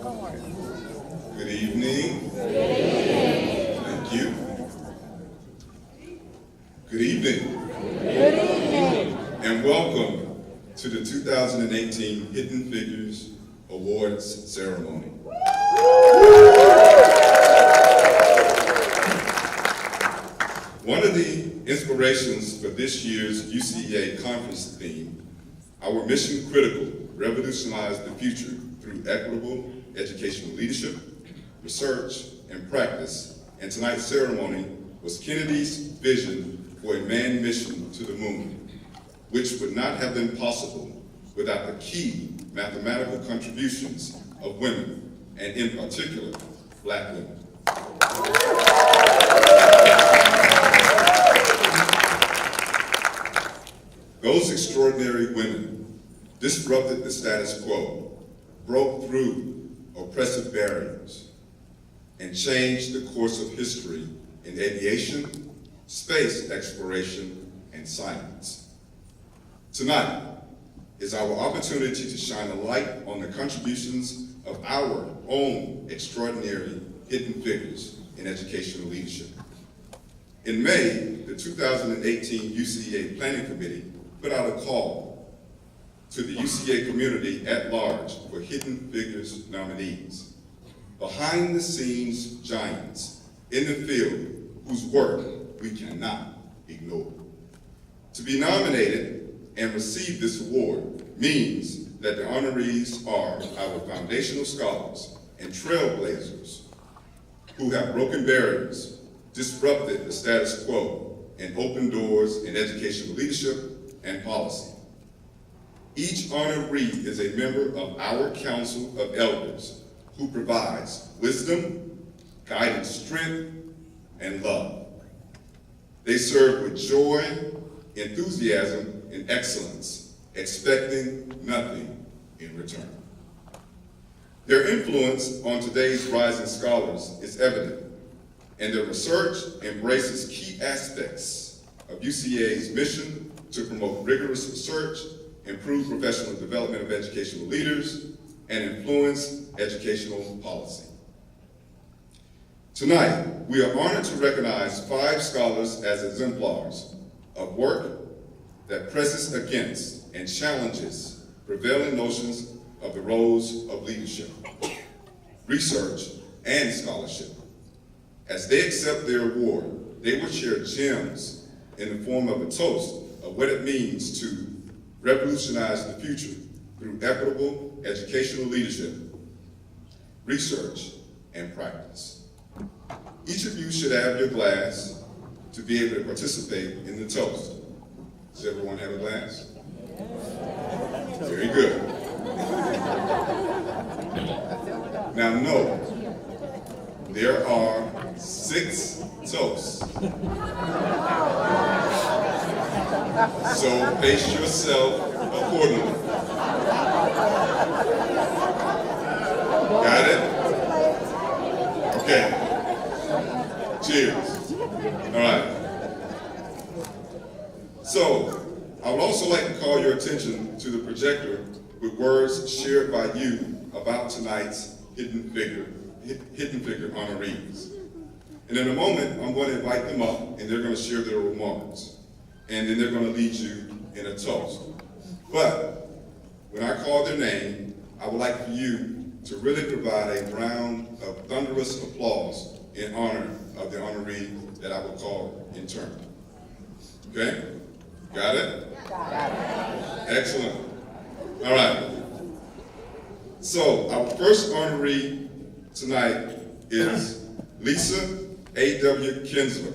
Good evening. Thank you. Good evening. And welcome to the 2018 Hidden Figures Awards ceremony. One of the inspirations for this year's UCEA conference theme, our mission critical, revolutionize the future through equitable educational leadership, research, and practice, and tonight's ceremony was Kennedy's vision for a manned mission to the moon, which would not have been possible without the key mathematical contributions of women, and in particular, Black women. Those extraordinary women disrupted the status quo, broke through oppressive barriers, and changed the course of history in aviation, space exploration, and science. Tonight is our opportunity to shine a light on the contributions of our own extraordinary hidden figures in educational leadership. In May, the 2018 UCEA Planning Committee put out a call to the UCEA community at large for Hidden Figures nominees, behind-the-scenes giants in the field whose work we cannot ignore. To be nominated and receive this award means that the honorees are our foundational scholars and trailblazers who have broken barriers, disrupted the status quo, and opened doors in educational leadership and policy. Each honoree is a member of our Council of Elders who provides wisdom, guiding strength, and love. They serve with joy, enthusiasm, and excellence, expecting nothing in return. Their influence on today's rising scholars is evident, and their research embraces key aspects of UCEA's mission to promote rigorous research, improve professional development of educational leaders, and influence educational policy. Tonight, we are honored to recognize 5 scholars as exemplars of work that presses against and challenges prevailing notions of the roles of leadership, research, and scholarship. As they accept their award, they will share gems in the form of a toast of what it means to revolutionize the future through equitable educational leadership, research, and practice. Each of you should have your glass to be able to participate in the toast. Does everyone have a glass? Very good. Now note, there are 6 toasts. So pace yourself accordingly. Got it? Okay. Cheers. All right. So, I would also like to call your attention to the projector with words shared by you about tonight's Hidden Figure honorees. And in a moment, I'm going to invite them up, and they're going to share their remarks. And then they're going to lead you in a toast. But when I call their name, I would like for you to really provide a round of thunderous applause in honor of the honoree that I will call in turn. Okay? Got it? Got it. Excellent. All right. So our first honoree tonight is Lisa A.W. Kinsler.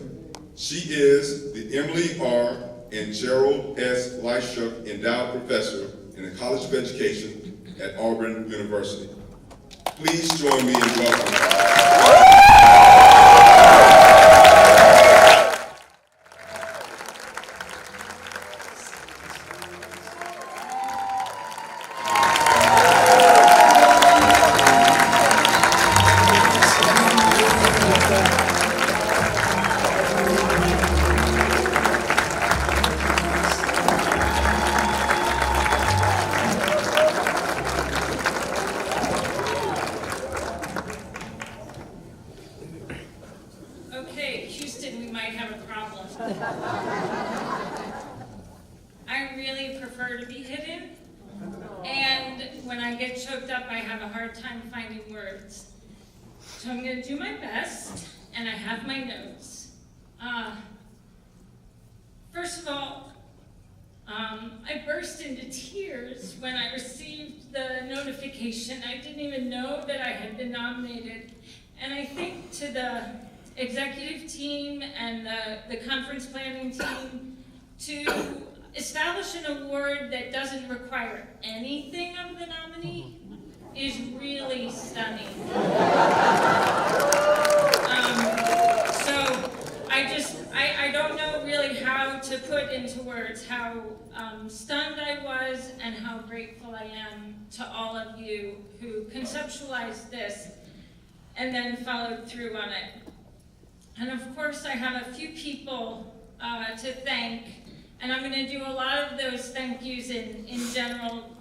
She is the Emily R. and Gerald S. Leishuk Endowed Professor in the College of Education at Auburn University. Please join me in welcoming her. when I get choked up, I have a hard time finding words. So I'm going to do my best, and I have my notes. First of all, I burst into tears when I received the notification. I didn't even know that I had been nominated. And I think to the executive team and the conference planning team, to establish an award that doesn't require anything of the nominee is really stunning. So I don't know really how to put into words how stunned I was and how grateful I am to all of you who conceptualized this and then followed through on it. And of course I have a few people to thank, and I'm going to do a lot of those thank yous in general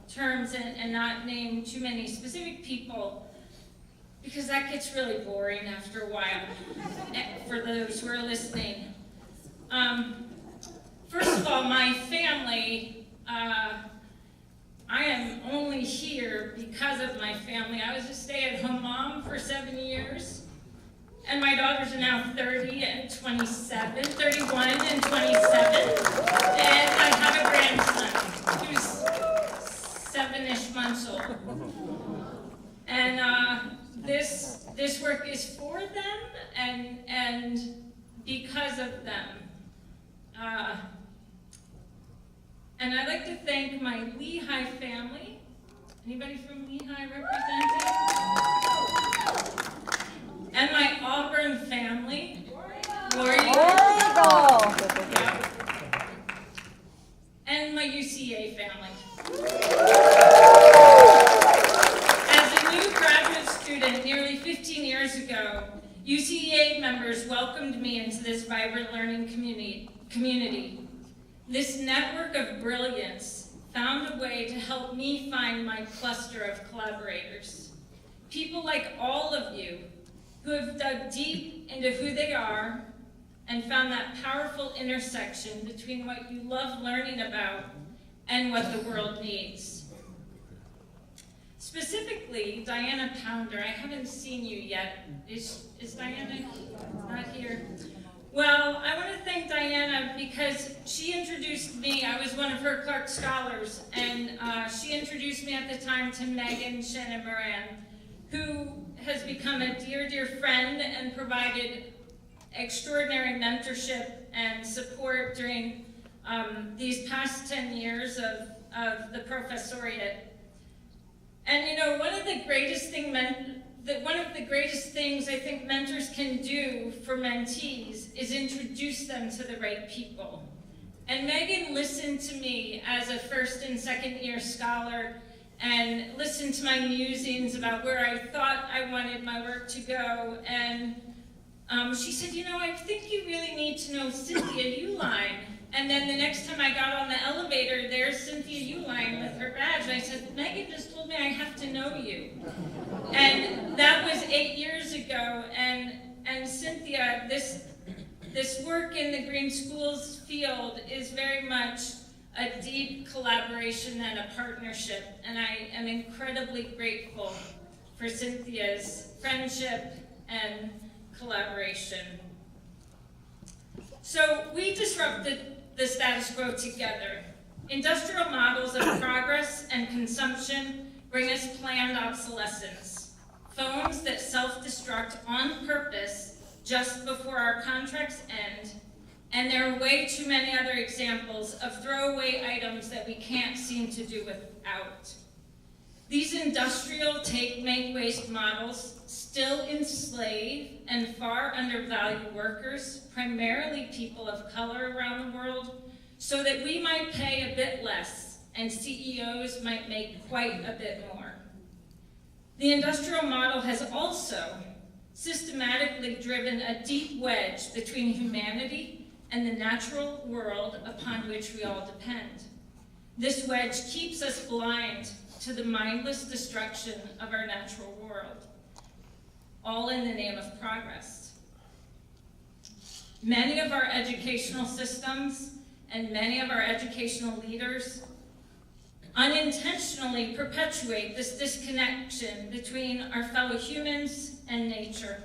terms and not name too many specific people, because that gets really boring after a while for those who are listening. First of all, my family, I am only here because of my family. I was a stay-at-home mom for 7 years. And my daughters are now 30 and 27, 31 and 27. And I have a grandson who's 7-ish months old. And this work is for them and because of them. And I'd like to thank my Lehigh family. Anybody from Lehigh represented? And my Auburn family. War Eagle. Yeah. And my UCEA family. As a new graduate student nearly 15 years ago, UCEA members welcomed me into this vibrant learning community. This network of brilliance found a way to help me find my cluster of collaborators. People like all of you who have dug deep into who they are and found that powerful intersection between what you love learning about and what the world needs. Specifically, Diana Pounder, I haven't seen you yet. Is Diana not here? Well, I want to thank Diana because she introduced me. I was one of her Clark Scholars, and she introduced me at the time to Megan Shannon Moran, who has become a dear, dear friend and provided extraordinary mentorship and support during these past 10 years of the professoriate. And you know, one of the greatest things I think mentors can do for mentees is introduce them to the right people. And Megan listened to me as a first and second year scholar and listened to my musings about where I thought I wanted my work to go. And she said, you know, I think you really need to know Cynthia Uline. And then the next time I got on the elevator, there's Cynthia Uline with her badge. And I said, Megan just told me I have to know you. And that was 8 years ago. And Cynthia, this work in the Green Schools field is very much a deep collaboration and a partnership. And I am incredibly grateful for Cynthia's friendship and collaboration. So we disrupted the status quo together. Industrial models of progress and consumption bring us planned obsolescence. Phones that self-destruct on purpose just before our contracts end, and there are way too many other examples of throwaway items that we can't seem to do without. These industrial take, make, waste models still enslave and far undervalue workers, primarily people of color around the world, so that we might pay a bit less and CEOs might make quite a bit more. The industrial model has also systematically driven a deep wedge between humanity and the natural world upon which we all depend. This wedge keeps us blind to the mindless destruction of our natural world, all in the name of progress. Many of our educational systems and many of our educational leaders unintentionally perpetuate this disconnection between our fellow humans and nature.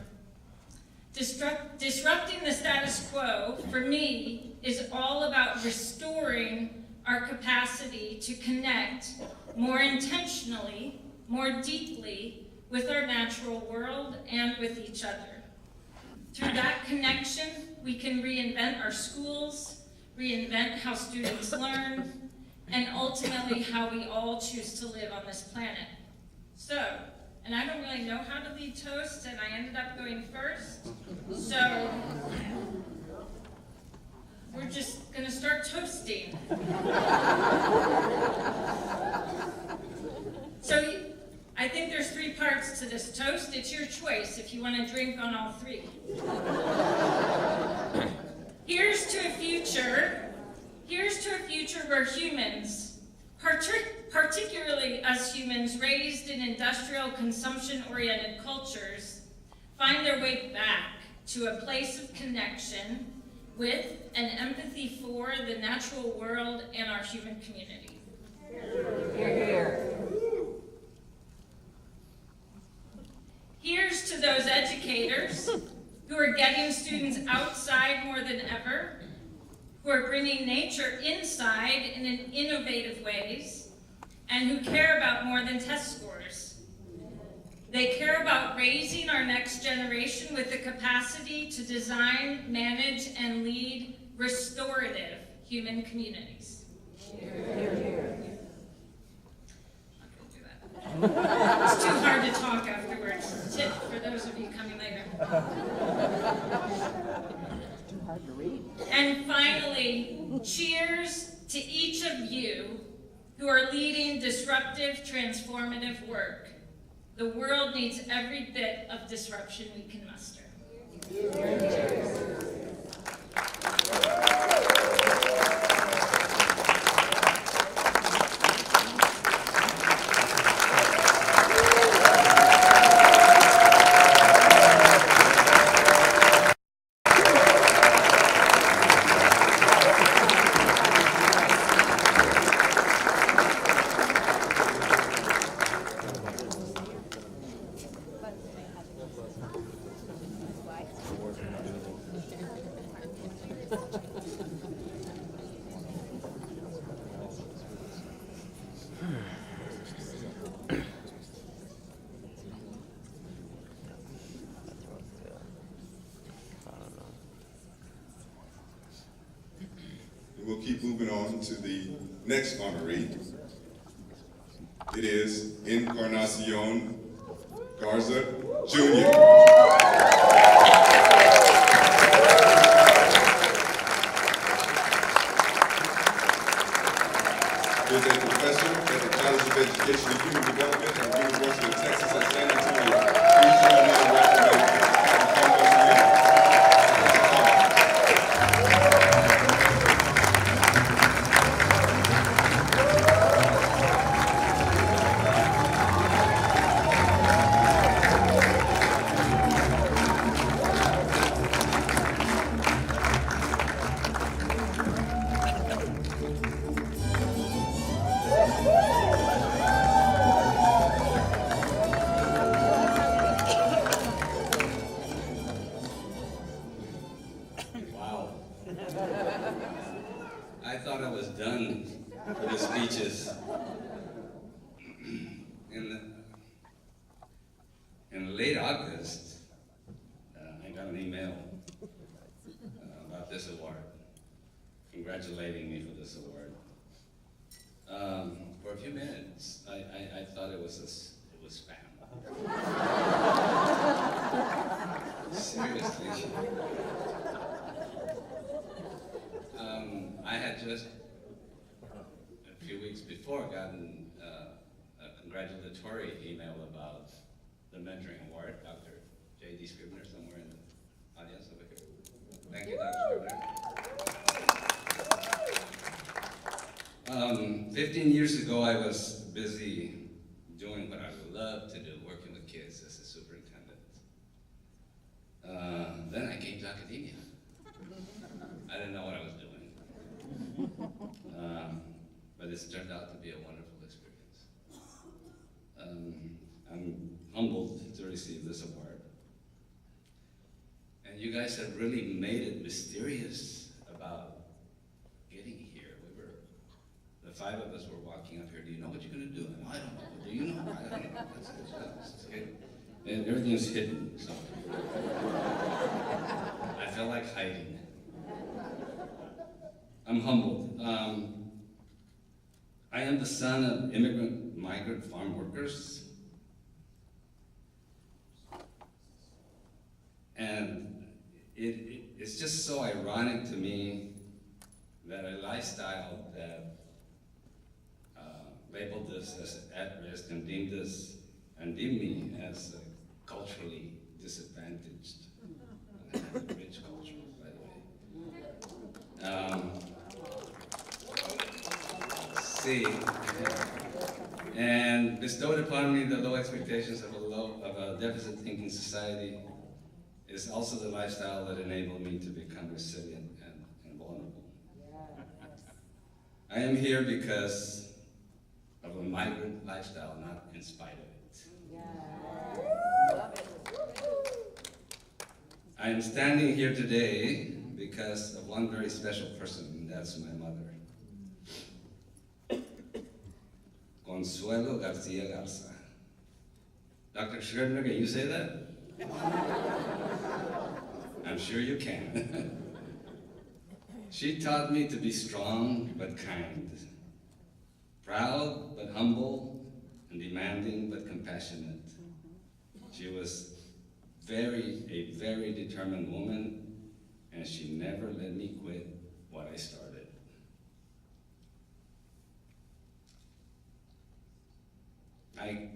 Disrupting the status quo, for me, is all about restoring our capacity to connect more intentionally, more deeply with our natural world and with each other. Through that connection, we can reinvent our schools, reinvent how students learn, and ultimately how we all choose to live on this planet. So, and I don't really know how to lead toasts, and I ended up going first, so we're just gonna start toasting. So I think there's 3 parts to this toast. It's your choice if you want to drink on all 3. Here's to a future where humans, particularly us humans raised in industrial consumption-oriented cultures, find their way back to a place of connection with and empathy for the natural world and our human community. Here's to those educators who are getting students outside more than ever, who are bringing nature inside in innovative ways, and who care about more than test scores. They care about raising our next generation with the capacity to design, manage, and lead restorative human communities. It's too hard to talk afterwards. Tip for those of you coming later. Too hard to read. And finally, cheers to each of you who are leading disruptive, transformative work. The world needs every bit of disruption we can muster. Cheers. We'll keep moving on to the next honoree. It is Encarnacion Garza, Jr. He is a professor at the College of Education and Human Development at the University of Texas at San Antonio. Please join me in welcoming Encarnacion. I thought I was done with the speeches. In late August, I got an email about this award, congratulating me for this award. For a few minutes, I thought it was spam. Seriously. I had just a few weeks before gotten a congratulatory email about the mentoring award. Dr. J.D. Scribner, somewhere in the audience over here. Thank you, Dr. Scribner. 15 years ago, I was busy doing what I would love to do, working with kids as a superintendent. Then I came to academia. I didn't know what I was doing. But it's turned out to be a wonderful receive this award. And you guys have really made it mysterious about getting here. The five of us were walking up here. Do you know what you're going to do? I don't know. Do you know? I don't know. It's hidden. And everything's hidden. So I felt like hiding. I'm humbled. I am the son of immigrant, migrant farm workers. And it's just so ironic to me that a lifestyle that labeled this as at risk and deemed me as culturally disadvantaged. Rich culture, by the way. Let's see. And bestowed upon me the low expectations of a deficit thinking society is also the lifestyle that enabled me to become resilient and vulnerable. I am here because of a migrant lifestyle, not in spite of it. I am standing here today because of one very special person, and that's my mother. Consuelo Garcia Garza. Dr. Scribner, can you say that? I'm sure you can. She taught me to be strong but kind, proud but humble, and demanding but compassionate. She was a very determined woman, and she never let me quit what I started.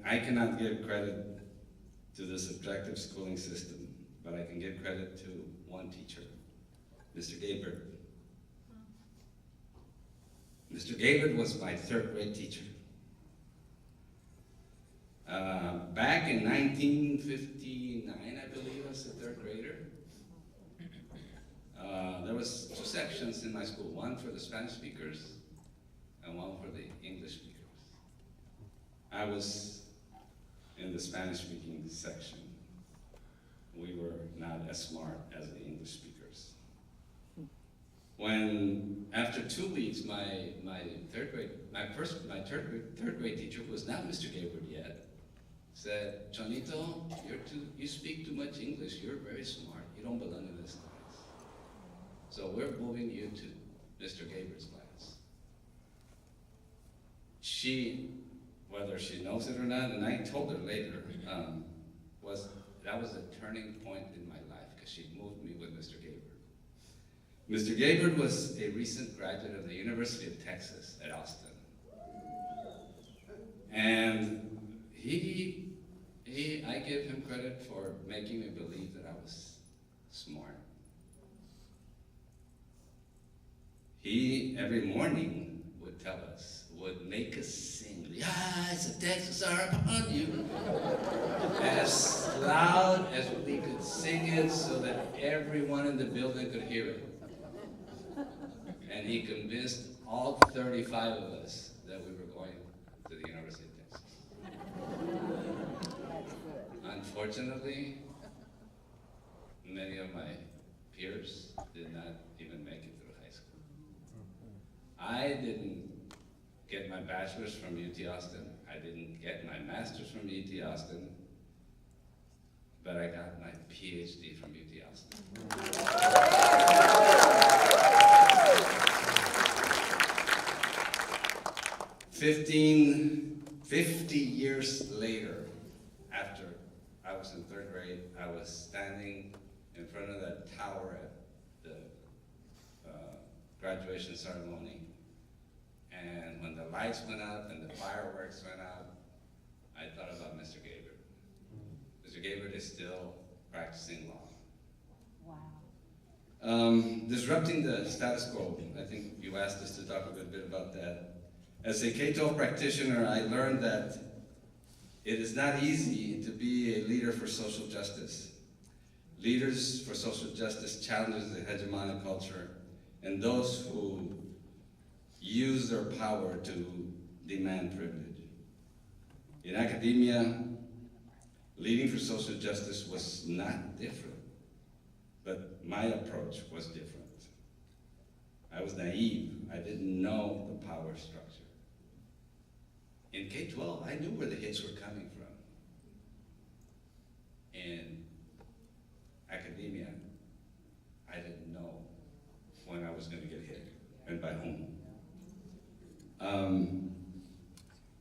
I cannot give credit to this objective schooling system, but I can give credit to one teacher, Mr. Gabert. Mr. Gabert was my third grade teacher. Back in 1959, I believe, I was a third grader. There was two sections in my school, one for the Spanish speakers and one for the English speakers. I was in the Spanish speaking section. We were not as smart as the English speakers. When, after 2 weeks, my third grade teacher, who was not Mr. Gabert yet, said, "Chonito, you speak too much English. You're very smart. You don't belong in this class. So we're moving you to Mr. Gabert's class." She, whether she knows it or not, and I told her later, that was a turning point in my life because she moved me with Mr. Gabert. Mr. Gabert was a recent graduate of the University of Texas at Austin. And I give him credit for making me believe that I was smart. He, every morning, would tell us, would make us sing, "The eyes of Texas are upon you," as loud as we could sing it so that everyone in the building could hear it. And he convinced all 35 of us that we were going to the University of Texas. Unfortunately, many of my peers did not even make it through high school. I didn't get my bachelor's from UT Austin. I didn't get my master's from UT Austin, but I got my PhD from UT Austin. 50 years later, after I was in third grade, I was standing in front of that tower at the graduation ceremony. And when the lights went up and the fireworks went up, I thought about Mr. Gabert. Mr. Gabert is still practicing law. Wow. Disrupting the status quo. I think you asked us to talk a good bit about that. As a K-12 practitioner, I learned that it is not easy to be a leader for social justice. Leaders for social justice challenge the hegemonic culture and those who use their power to demand privilege. In academia, Leading for social justice was not different, but my approach was different. I was naive. I didn't know the power structure. In K-12, I knew where the hits were coming from. In academia, I didn't know when I was going to get hit and by whom.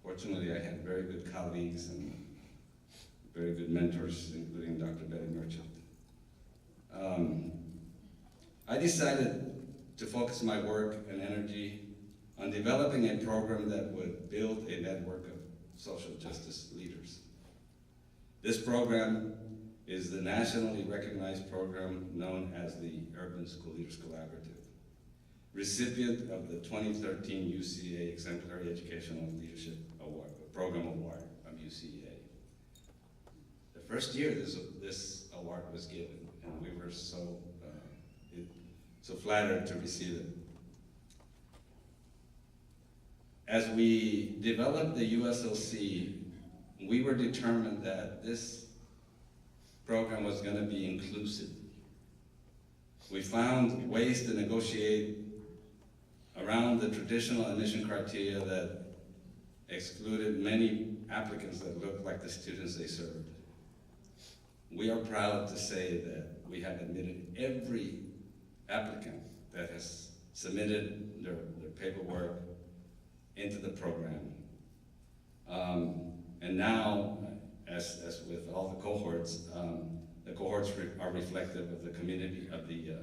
Fortunately, I had very good colleagues and very good mentors, including Dr. Betty Merchant. I decided to focus my work and energy on developing a program that would build a network of social justice leaders. This program is the nationally recognized program known as the Urban School Leaders Collaborative, recipient of the 2013 UCEA Exemplary Educational Leadership Award, Program Award from UCEA. The first year this award was given, and we were so flattered to receive it. As we developed the USLC, we were determined that this program was going to be inclusive. We found ways to negotiate around the traditional admission criteria that excluded many applicants that looked like the students they served. We are proud to say that we have admitted every applicant that has submitted their paperwork into the program. And now, as with all the cohorts are reflective of the community, of the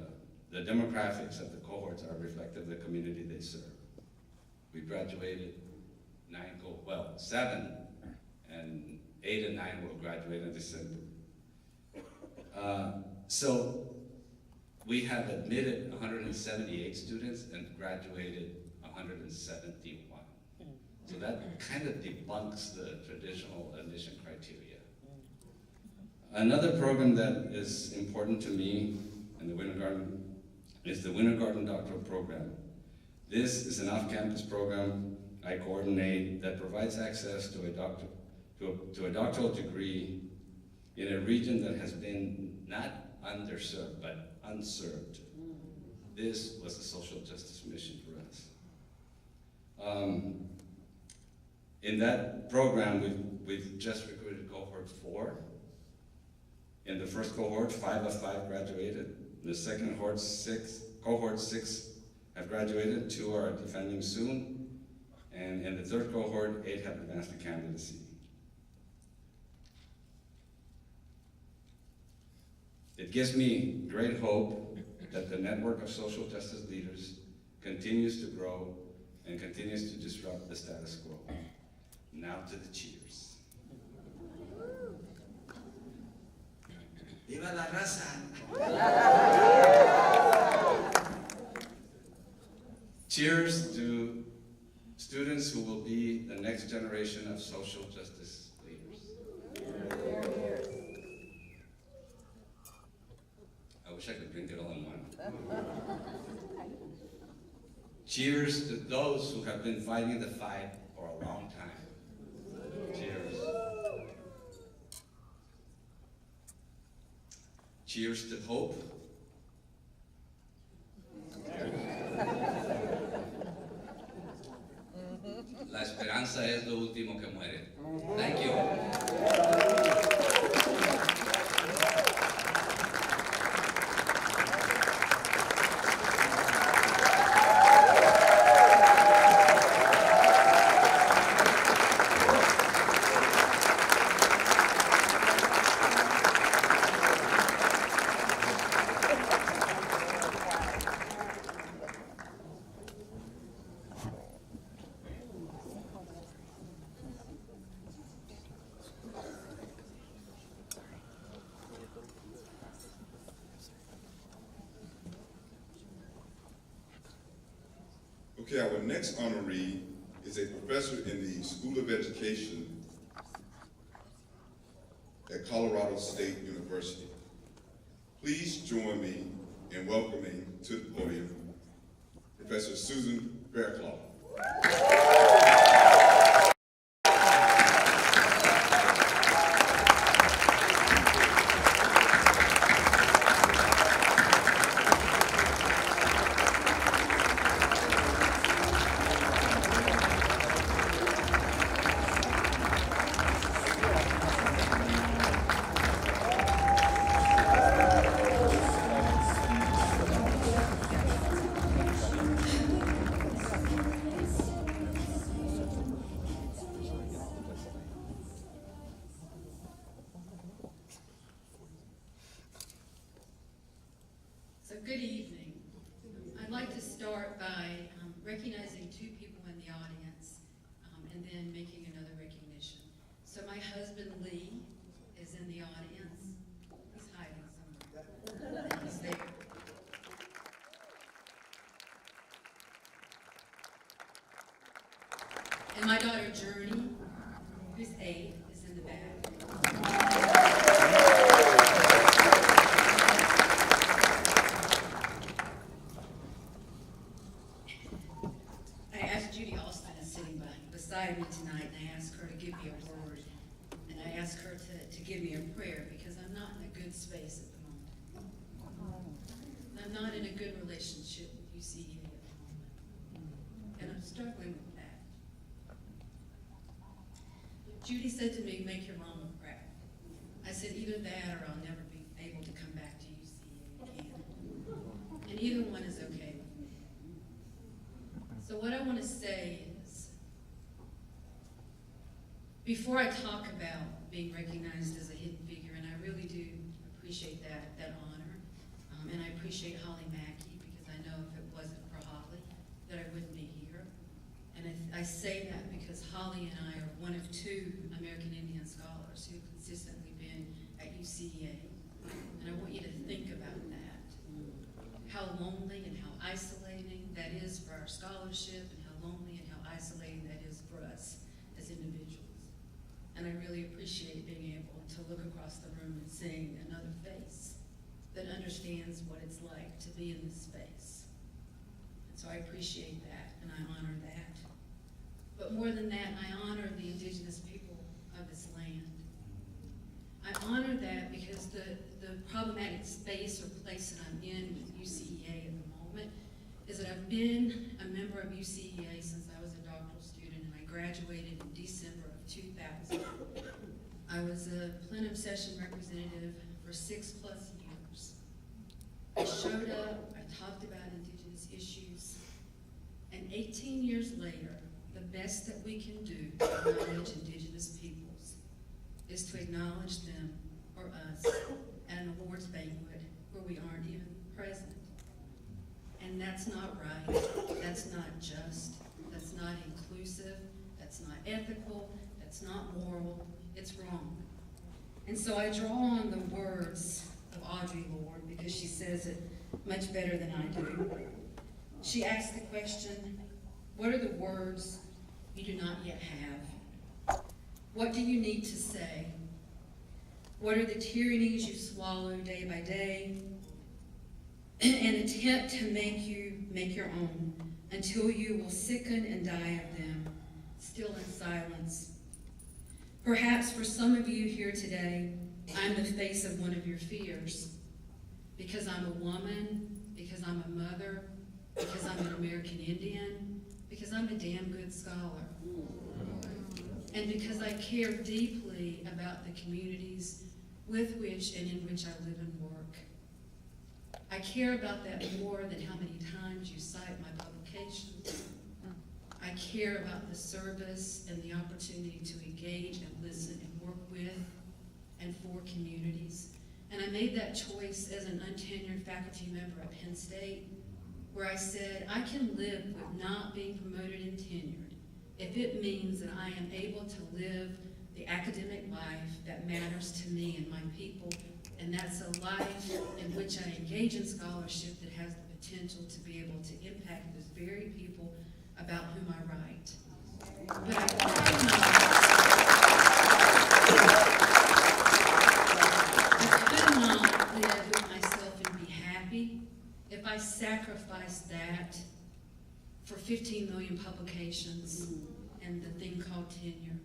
demographics of the cohorts are reflective of the community they serve. We graduated 7, and 8 and 9 will graduate in December. So we have admitted 178 students and graduated 171. So that kind of debunks the traditional admission criteria. Another program that is important to me in the Winter Garden is the Winter Garden Doctoral Program. This is an off-campus program I coordinate that provides access to a doctoral degree in a region that has been not underserved, but unserved. This was a social justice mission for us. In that program, we've just recruited cohort 4. In the first cohort, 5 of 5 graduated. In the second cohort 6 have graduated, 2 are defending soon. And in the third cohort, 8 have advanced to candidacy. It gives me great hope that the network of social justice leaders continues to grow and continues to disrupt the status quo. Now to the cheers. Viva la raza! Cheers to students who will be the next generation of social justice leaders. I wish I could drink it all in one. Cheers to those who have been fighting the fight for a long time. Cheers. Cheers to hope. La esperanza es lo último que muere. Thank you. Okay, our next honoree is a professor in the School of Education at Colorado State University. Please join me in welcoming to the podium Professor Susan Fairclough. Good evening. I'd like to start by recognizing two people in the audience and then making another recognition. So my husband Lee is in the audience. He's hiding somewhere. He's there. And my daughter Journey, who's 8, is in the back. Beside me tonight, and I asked her to give me a word, and I asked her to give me a prayer because I'm not in a good space at the moment. I'm not in a good relationship with UCEA at the moment, and I'm struggling with that. Judy said to me, "Make your mama cry." I said, "Either that or I'll never be able to come back to UCEA again," and either one is okay with me. So what I want to say is, before I talk about being recognized as a hidden figure, and I really do appreciate that honor, and I appreciate Holly Mackey, because I know if it wasn't for Holly, that I wouldn't be here. And I say that because Holly and I are one of 2 American Indian scholars who have consistently been at UCEA. And I want you to think about that. How lonely and how isolating that is for our scholarship, and how lonely and how isolating that is for us as individuals. And I really appreciate being able to look across the room and seeing another face that understands what it's like to be in this space. And so I appreciate that, and I honor that. But more than that, I honor the indigenous people of this land. I honor that because the problematic space or place that I'm in with UCEA at the moment is that I've been a member of UCEA since I was a doctoral student, and I graduated in December of 2000. I was a plenum session representative for 6+ years. I showed up, I talked about indigenous issues, and 18 years later, the best that we can do to acknowledge indigenous peoples is to acknowledge them, or us, at an awards banquet where we aren't even present. And that's not right, that's not just, that's not inclusive, that's not ethical, that's not moral, it's wrong. And so I draw on the words of Audre Lorde because she says it much better than I do. She asked the question, what are the words you do not yet have? What do you need to say? What are the tyrannies you swallow day by day and attempt to make your own until you will sicken and die of them, still in silence? Perhaps for some of you here today, I'm the face of one of your fears, because I'm a woman, because I'm a mother, because I'm an American Indian, because I'm a damn good scholar, and because I care deeply about the communities with which and in which I live and work. I care about that more than how many times you cite my publications. I care about the service and the opportunity to engage and listen and work with and for communities. And I made that choice as an untenured faculty member at Penn State, where I said, I can live with not being promoted and tenured if it means that I am able to live the academic life that matters to me and my people, and that's a life in which I engage in scholarship that has the potential to be able to impact those very people about whom I write. But I could not live with myself and be happy if I sacrificed that for 15 million publications and the thing called tenure.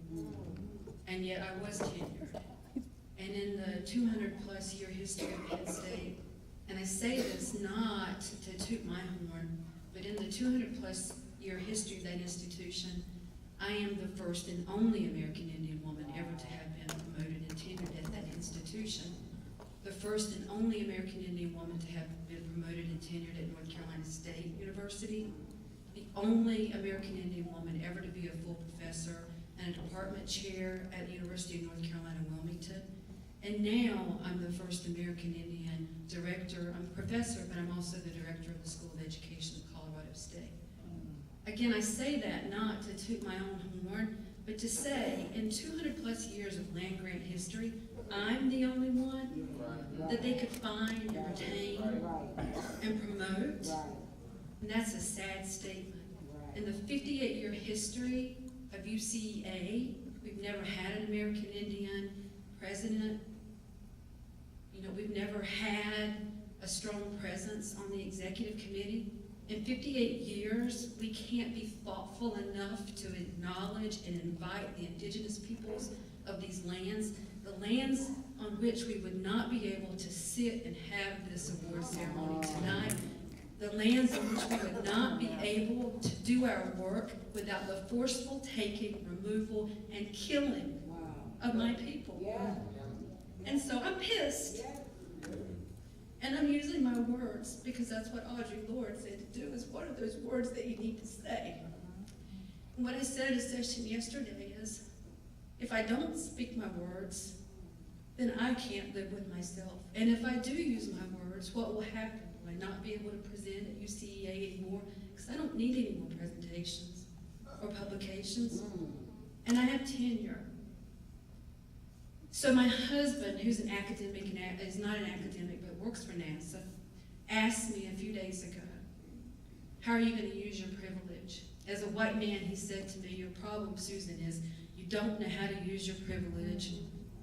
And yet I was tenured. And in the 200+ year history of Penn State, and I say this not to toot my horn, but in the 200+ year history of that institution, I am the first and only American Indian woman ever to have been promoted and tenured at that institution. The first and only American Indian woman to have been promoted and tenured at North Carolina State University. The only American Indian woman ever to be a full professor and a department chair at the University of North Carolina, Wilmington. And now I'm the first American Indian director. I'm a professor, but I'm also the director of the School of Education of Colorado State. Again, I say that not to toot my own horn, but to say in 200 plus years of land grant history, I'm the only one that they could find and retain and promote. And that's a sad statement. In the 58-year history of UCEA, we've never had an American Indian president. You know, we've never had a strong presence on the executive committee. In 58 years, we can't be thoughtful enough to acknowledge and invite the indigenous peoples of these lands, the lands on which we would not be able to sit and have this award ceremony tonight, the lands in which we would not be able to do our work without the forceful taking, removal, and killing of my people. And so I'm pissed. And I'm using my words because that's what Audre Lorde said to do, is what are those words that you need to say? And what I said in a session yesterday is, if I don't speak my words, then I can't live with myself. And if I do use my words, what will happen? Will I not be able to present at UCEA anymore? Because I don't need any more presentations or publications. And I have tenure. So my husband, who's an academic, and is not an academic, but works for NASA, asked me a few days ago, how are you going to use your privilege? As a white man, he said to me, your problem, Susan, is you don't know how to use your privilege,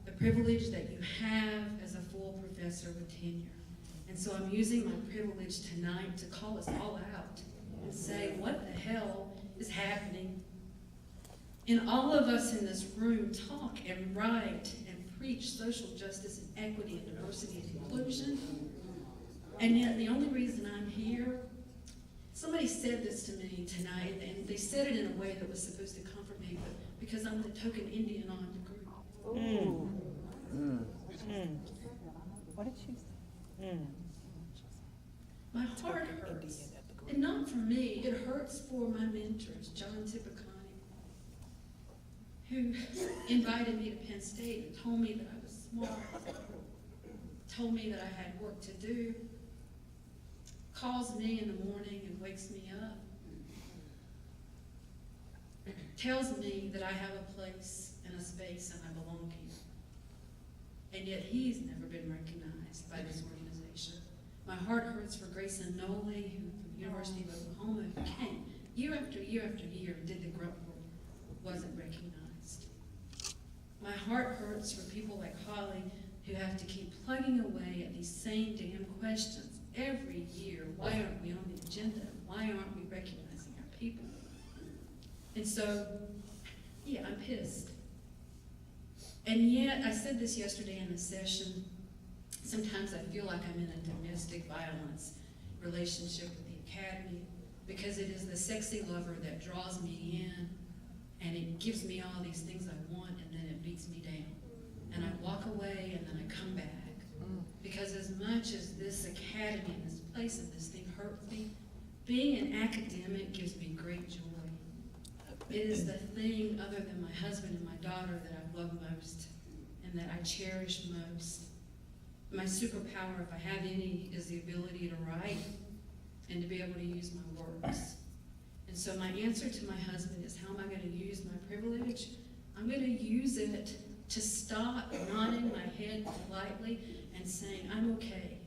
the privilege that you have as a full professor with tenure. And so I'm using my privilege tonight to call us all out and say, what the hell is happening? And all of us in this room talk and write and preach social justice and equity and diversity and inclusion. And yet the only reason I'm here, somebody said this to me tonight, and they said it in a way that was supposed to comfort me, but because I'm the token Indian on the group. What did she say? My heart hurts. And not for me, it hurts for my mentors, John Tipicani, who invited me to Penn State and told me that I was smart, told me that I had work to do, calls me in the morning and wakes me up, tells me that I have a place and a space and I belong here. And yet he's never been recognized by this organization. My heart hurts for Grayson Noley, who from the University of Oklahoma, who came year after year after year and did the grunt work, wasn't recognized. My heart hurts for people like Holly, who have to keep plugging away at these same damn questions every year. Why aren't we on the agenda? Why aren't we recognizing our people? And so, yeah, I'm pissed. And yet, I said this yesterday in the session, sometimes I feel like I'm in a domestic violence relationship with the academy, because it is the sexy lover that draws me in, and it gives me all these things I want, and then it beats me down. And I walk away, and then I come back. Because as much as this academy and this place and this thing hurt me, being an academic gives me great joy. It is the thing, other than my husband and my daughter, that I love most and that I cherish most. My superpower, if I have any, is the ability to write and to be able to use my words. And so my answer to my husband is, how am I going to use my privilege? I'm going to use it to stop nodding my head politely and saying, I'm okay.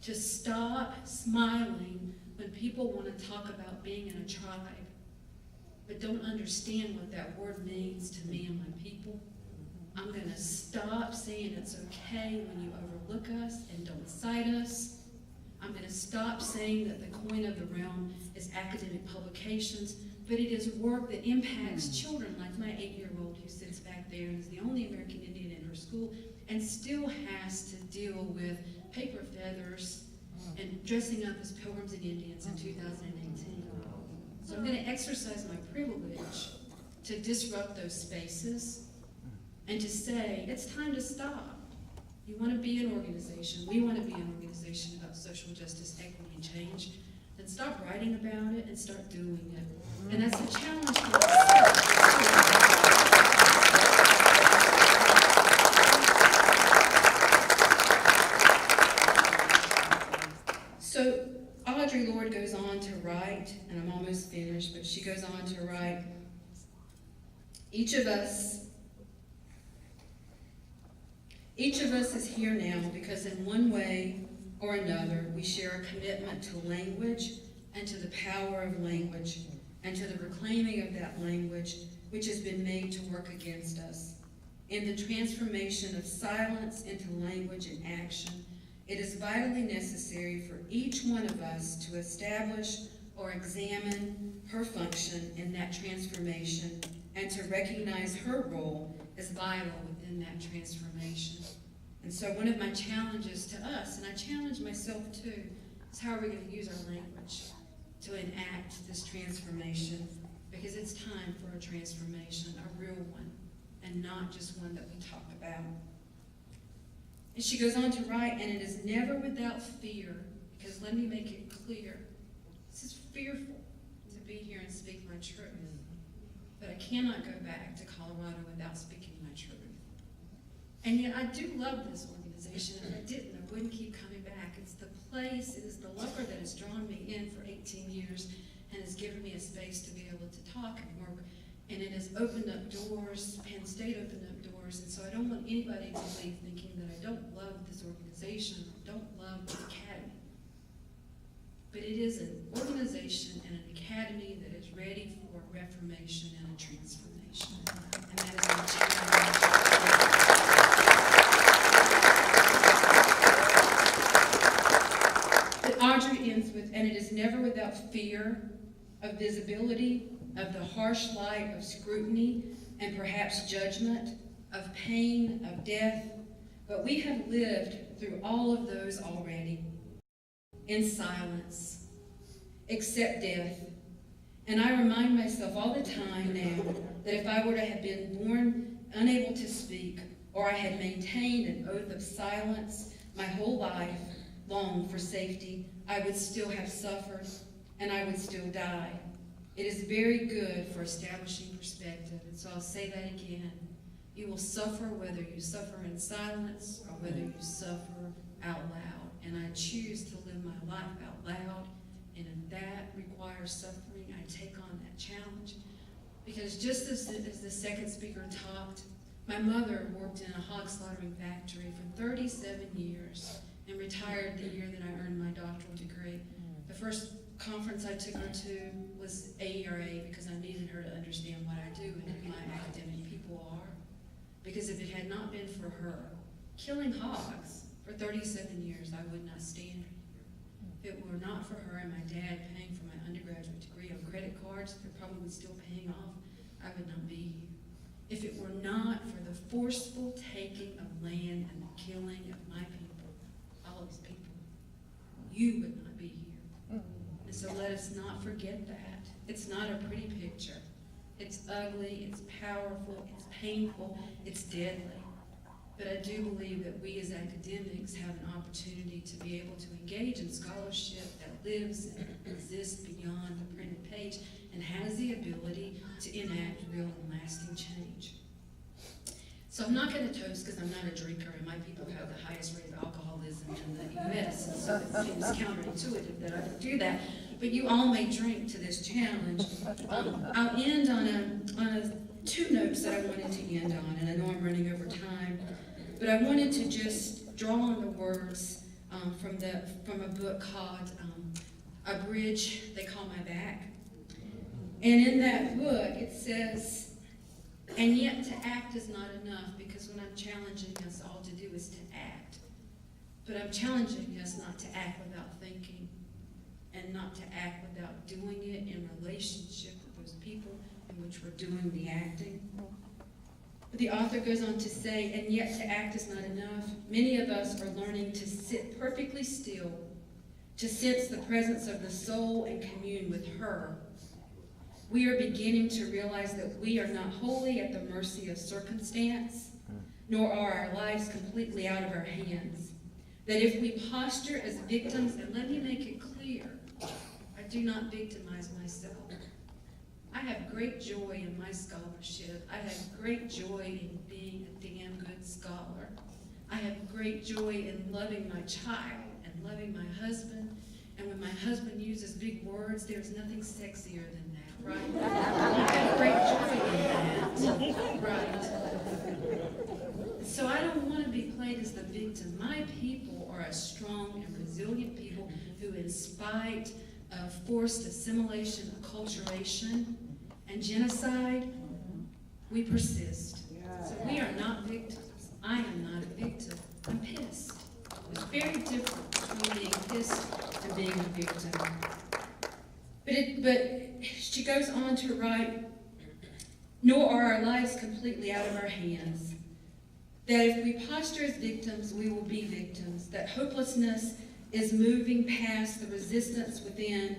To stop smiling when people want to talk about being in a tribe, but don't understand what that word means to me and my people. I'm going to stop saying it's okay when you overlook us and don't cite us. I'm going to stop saying that the coin of the realm is academic publications, but it is work that impacts children, like my 8-year-old who sits back there and is the only American Indian in her school and still has to deal with paper feathers and dressing up as pilgrims and Indians in 2018. So I'm going to exercise my privilege to disrupt those spaces and to say, it's time to stop. You want to be an organization, we want to be an organization about social justice, equity, and change, then stop writing about it and start doing it. And that's a challenge for us. Each of us is here now because in one way or another, we share a commitment to language and to the power of language and to the reclaiming of that language which has been made to work against us. In the transformation of silence into language and action, it is vitally necessary for each one of us to establish or examine her function in that transformation and to recognize her role as vital within that transformation. And so one of my challenges to us, and I challenge myself too, is how are we going to use our language to enact this transformation? Because it's time for a transformation, a real one, and not just one that we talk about. And she goes on to write, and it is never without fear, because let me make it clear, this is fearful to be here and speak my truth. But I cannot go back to Colorado without speaking my truth. And yet I do love this organization. If I didn't, I wouldn't keep coming back. It's the place, it is the lover that has drawn me in for 18 years and has given me a space to be able to talk and work. And it has opened up doors, Penn State opened up doors, and so I don't want anybody to leave thinking that I don't love this organization, or don't love the academy. But it is an organization and an academy that is ready for reformation and a transformation. And that is my challenge. But Audrey ends with, and it is never without fear of visibility, of the harsh light of scrutiny and perhaps judgment, of pain, of death, but we have lived through all of those already in silence, except death. And I remind myself all the time now that if I were to have been born unable to speak, or I had maintained an oath of silence my whole life long for safety, I would still have suffered and I would still die. It is very good for establishing perspective, and so I'll say that again. You will suffer whether you suffer in silence or whether you suffer out loud. And I choose to live my life out loud, and if that requires suffering, I take on that challenge. Because just as the second speaker talked, my mother worked in a hog slaughtering factory for 37 years and retired the year that I earned my doctoral degree. The first conference I took her to was AERA because I needed her to understand what I do and who my academic people are. Because if it had not been for her killing hogs for 37 years, I would not stand here. If it were not for her and my dad paying for my undergraduate degree on credit cards, they're probably still paying off, I would not be here. If it were not for the forceful taking of land and the killing of my people, all these people, you would not be here. And so let us not forget that. It's not a pretty picture. It's ugly, it's powerful, it's painful, it's deadly. But I do believe that we as academics have an opportunity to be able to engage in scholarship that lives and exists beyond the printed page and has the ability to enact real and lasting change. So I'm not going to toast because I'm not a drinker, and my people have the highest rate of alcoholism in the U.S., and so it seems counterintuitive that I don't do that. But you all may drink to this challenge. I'll end on two notes that I wanted to end on, and I know I'm running over time, but I wanted to just draw on the words from a book called A Bridge They Call My Back. And in that book it says, and yet to act is not enough, because what I'm challenging us all to do is to act. But I'm challenging us not to act without thinking, and not to act without doing it in relationship with those people in which we're doing the acting. But the author goes on to say, and yet to act is not enough. Many of us are learning to sit perfectly still, to sense the presence of the soul and commune with her. We are beginning to realize that we are not wholly at the mercy of circumstance, nor are our lives completely out of our hands. That if we posture as victims, and let me make it clear, I do not victimize myself. I have great joy in my scholarship. I have great joy in being a damn good scholar. I have great joy in loving my child and loving my husband. And when my husband uses big words, there's nothing sexier than that. right? You have great joy in that, right? So I don't want to be played as the victim. My people are a strong and resilient people who, in spite of forced assimilation, acculturation, and genocide, we persist. So we are not victims. I am not a victim. I'm pissed. It's very different between being pissed and being a victim. But she goes on to write, nor are our lives completely out of our hands. That if we posture as victims, we will be victims. That hopelessness is moving past the resistance within,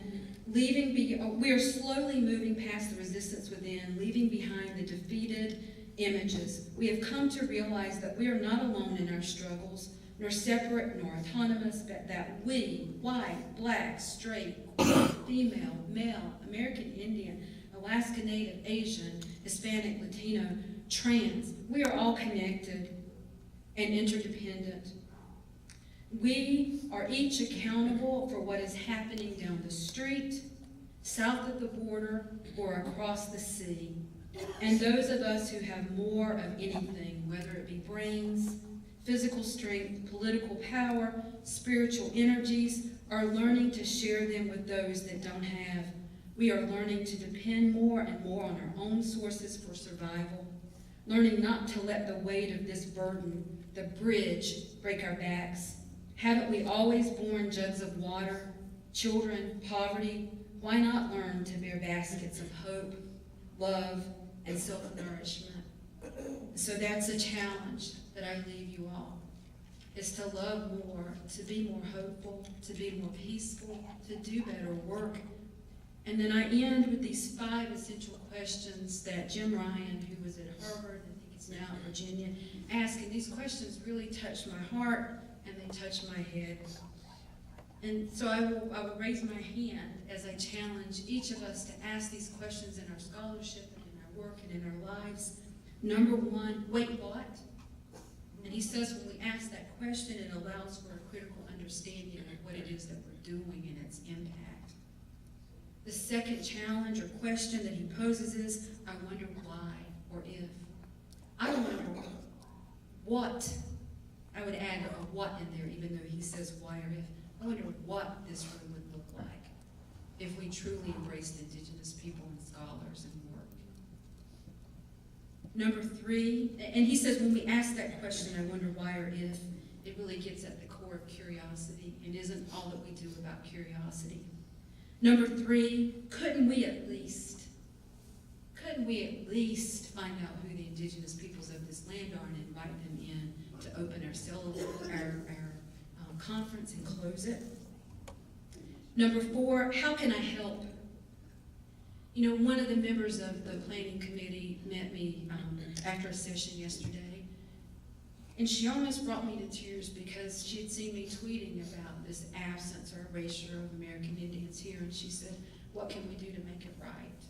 we are slowly moving past the resistance within, leaving behind the defeated images. We have come to realize that we are not alone in our struggles, nor separate nor autonomous, but that we, white, black, straight, queer, female, male, American Indian, Alaska Native, Asian, Hispanic, Latino, trans, we are all connected and interdependent. We are each accountable for what is happening down the street, south of the border, or across the sea. And those of us who have more of anything, whether it be brains, physical strength, political power, spiritual energies, are learning to share them with those that don't have. We are learning to depend more and more on our own sources for survival, learning not to let the weight of this burden, the bridge, break our backs. Haven't we always borne jugs of water, children, poverty? Why not learn to bear baskets of hope, love, and self-nourishment? So that's a challenge that I leave you all, is to love more, to be more hopeful, to be more peaceful, to do better work. And then I end with these 5 essential questions that Jim Ryan, who was at Harvard, I think he's now at Virginia, asked. And these questions really touched my heart and they touched my head. And so I will raise my hand as I challenge each of us to ask these questions in our scholarship and in our work and in our lives. Number 1, wait, what? And he says when we ask that question, it allows for a critical understanding of what it is that we're doing and its impact. The second challenge or question that he poses is, I wonder why or if. I wonder what. I would add a what in there, even though he says why or if. I wonder what this room would look like if we truly embraced Indigenous people and scholars and work. Number 3, and he says when we ask that question, I wonder why or if, it really gets at the core of curiosity and isn't all that we do about curiosity. Number 3, couldn't we at least find out who the Indigenous peoples of this land are and invite them in to open our conference and close it? Number 4, how can I help? You know, one of the members of the planning committee met me after a session yesterday, and she almost brought me to tears because she had seen me tweeting about this absence or erasure of American Indians here, and she said, what can we do to make it right?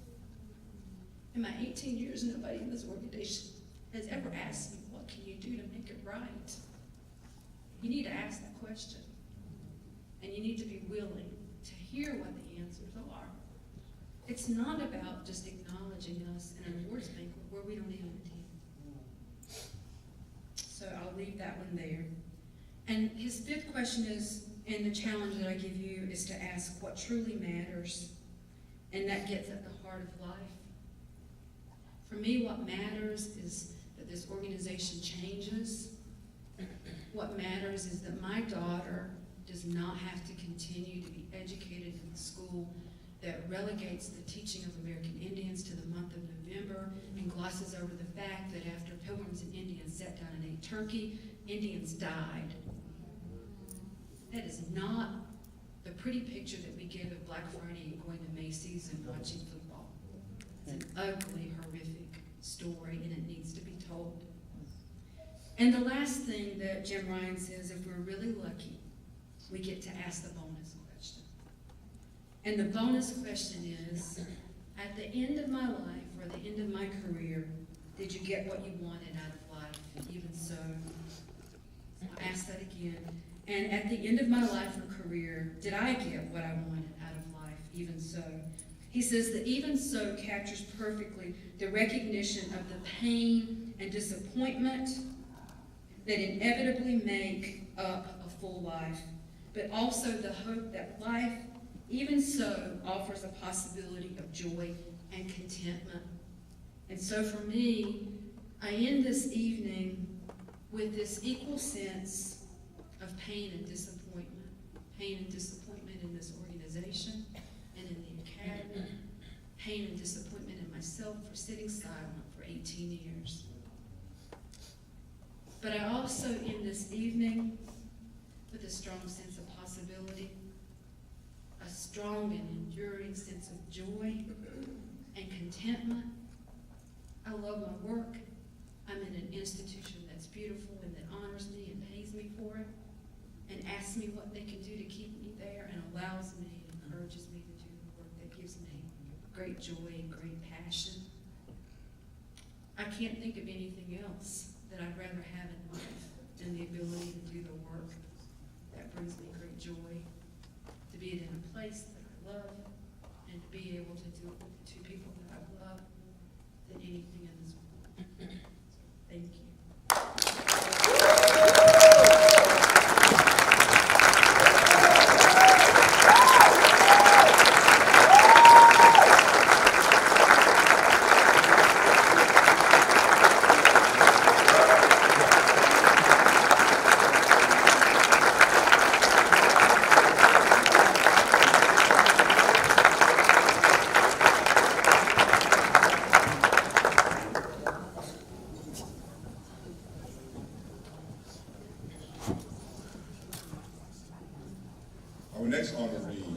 In my 18 years, nobody in this organization has ever asked me, what can you do to make it right? You need to ask that question, and you need to be willing to hear what the answers are. It's not about just acknowledging us in an awards banquet where we don't even attend. So I'll leave that one there. And his 5th question is, and the challenge that I give you is to ask what truly matters, and that gets at the heart of life. For me, what matters is that this organization changes. What matters is that my daughter does not have to continue to be educated in a school that relegates the teaching of American Indians to the month of November and glosses over the fact that after Pilgrims and Indians sat down and ate turkey, Indians died. That is not the pretty picture that we give of Black Friday and going to Macy's and watching football. It's an ugly, horrific story, and it needs to be told. And the last thing that Jim Ryan says, if we're really lucky, we get to ask the bonus question. And the bonus question is, at the end of my life, or the end of my career, did you get what you wanted out of life? Even so, I'll ask that again. And at the end of my life or career, did I get what I wanted out of life? Even so. He says that even so captures perfectly the recognition of the pain and disappointment that inevitably make up a full life, but also the hope that life, even so, offers a possibility of joy and contentment. And so for me, I end this evening with this equal sense of pain and disappointment in this organization and in the academy, pain and disappointment in myself for sitting silent for 18 years. But I also end this evening with a strong sense of possibility, a strong and enduring sense of joy and contentment. I love my work. I'm in an institution that's beautiful and that honors me and pays me for it and asks me what they can do to keep me there and allows me and encourages me to do the work that gives me great joy and great passion. I can't think of anything else that I'd rather have in life than the ability to do the work that brings me great joy, to be in a place that I love, and to be able to do it with the two people that I love than anything in this world. Thank you. Our next honoree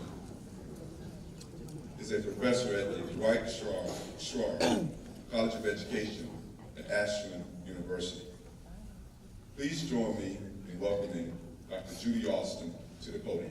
is a professor at the Dwight Schroer College of Education at Ashland University. Please join me in welcoming Dr. Judy Alston to the podium.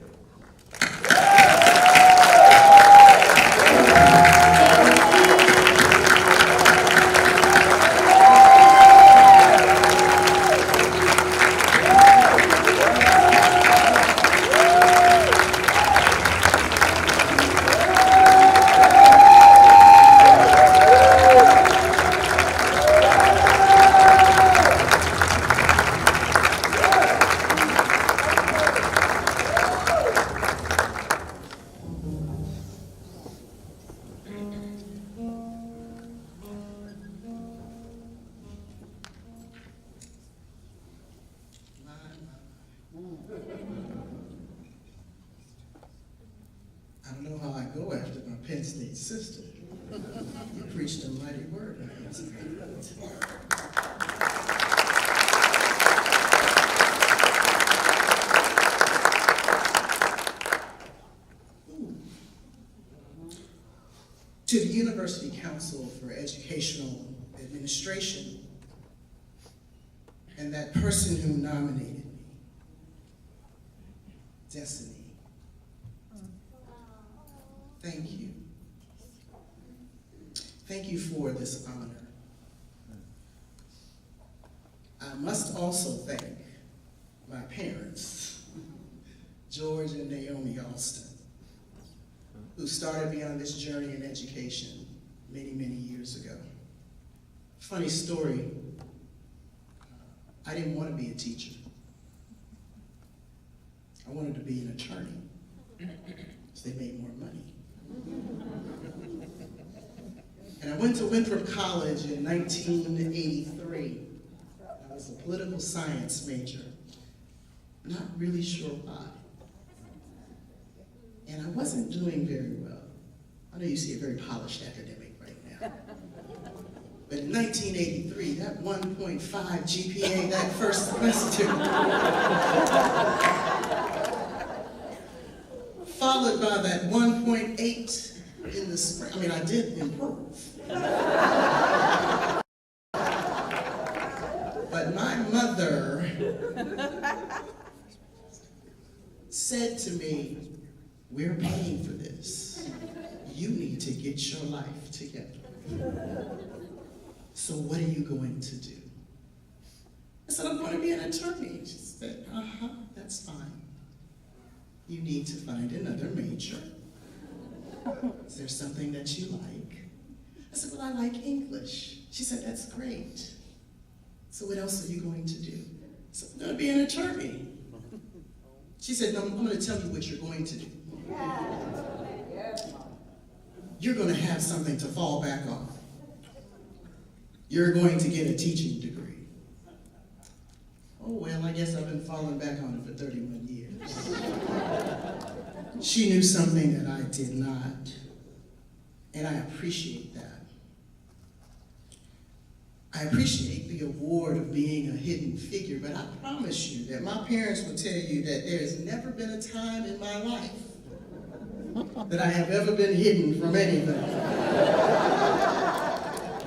I don't know how I go after my Penn State sister. You preached a mighty word. To the University Council for Educational Administration and that person who nominated me, Destiny. Thank you. Thank you for this honor. I must also thank my parents, George and Naomi Alston, who started me on this journey in education many, many years ago. Funny story, I didn't want to be a teacher. I wanted to be an attorney, so they made more money. And I went to Winthrop College in 1983. I was a political science major. Not really sure why. And I wasn't doing very well. I know you see a very polished academic right now. But in 1983, that 1.5 GPA that first semester, followed by that 1.8 in the spring. I mean, I did improve. But my mother said to me, "We're paying for this. You need to get your life together. So what are you going to do?" I said, "I'm going to be an attorney." She said, "That's fine. You need to find another major Is there something that you like? I said, well, I like English. She said, that's great. So what else are you going to do? I said, I'm going to be an attorney. She said, no, I'm going to tell you what you're going to do. You're going to have something to fall back on. You're going to get a teaching degree. Oh, well, I guess I've been falling back on it for 31 years. She knew something that I did not, and I appreciate that. I appreciate the award of being a hidden figure, but I promise you that my parents will tell you that there has never been a time in my life that I have ever been hidden from anything.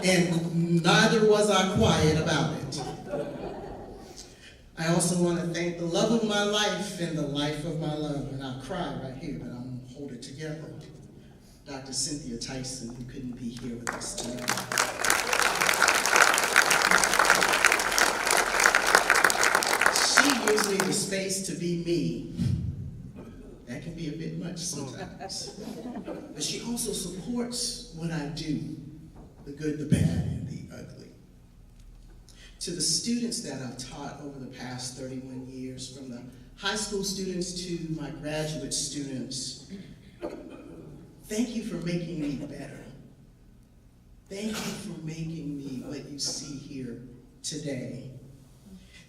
And neither was I quiet about it. I also want to thank the love of my life and the life of my love, and I'll cry right here, but I'm going to hold it together. Dr. Cynthia Tyson, who couldn't be here with us tonight. She gives me the space to be me. That can be a bit much sometimes. But she also supports what I do, the good, the bad, and the ugly. To the students that I've taught over the past 31 years, from the high school students to my graduate students, thank you for making me better. Thank you for making me what you see here today.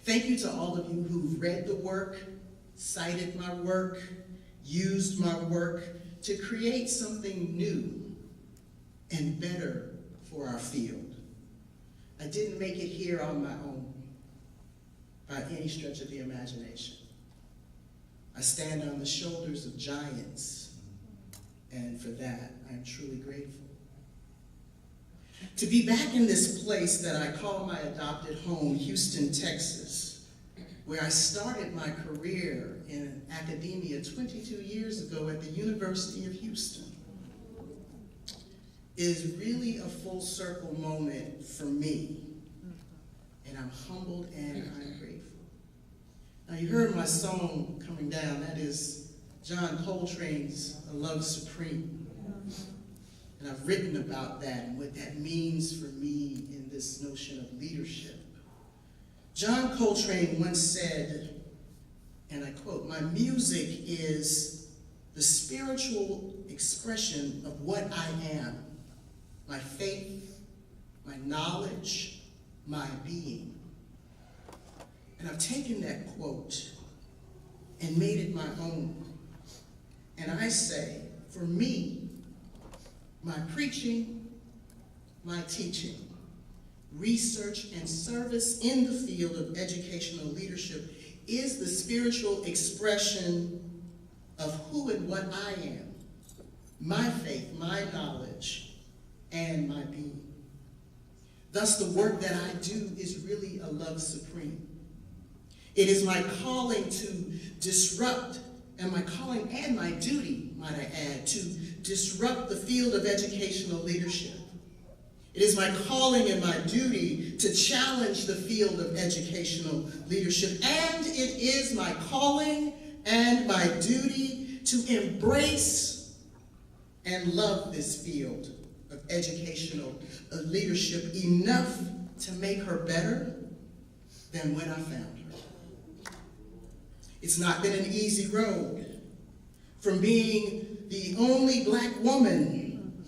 Thank you to all of you who've read the work, cited my work, used my work to create something new and better for our field. I didn't make it here on my own by any stretch of the imagination. I stand on the shoulders of giants, and for that, I'm truly grateful. To be back in this place that I call my adopted home, Houston, Texas, where I started my career in academia 22 years ago at the University of Houston, is really a full circle moment for me. And I'm humbled and I'm grateful. Now you heard my song coming down, that is John Coltrane's A Love Supreme. And I've written about that and what that means for me in this notion of leadership. John Coltrane once said, and I quote, "My music is the spiritual expression of what I am, my faith, my knowledge, my being." And I've taken that quote and made it my own. And I say, for me, my preaching, my teaching, research and service in the field of educational leadership is the spiritual expression of who and what I am, my faith, my knowledge, and my being. Thus, the work that I do is really a love supreme. It is my calling to disrupt, and my calling and my duty, might I add, to disrupt the field of educational leadership. It is my calling and my duty to challenge the field of educational leadership. And it is my calling and my duty to embrace and love this field of educational leadership enough to make her better than when I found her. It's not been an easy road. From being the only black woman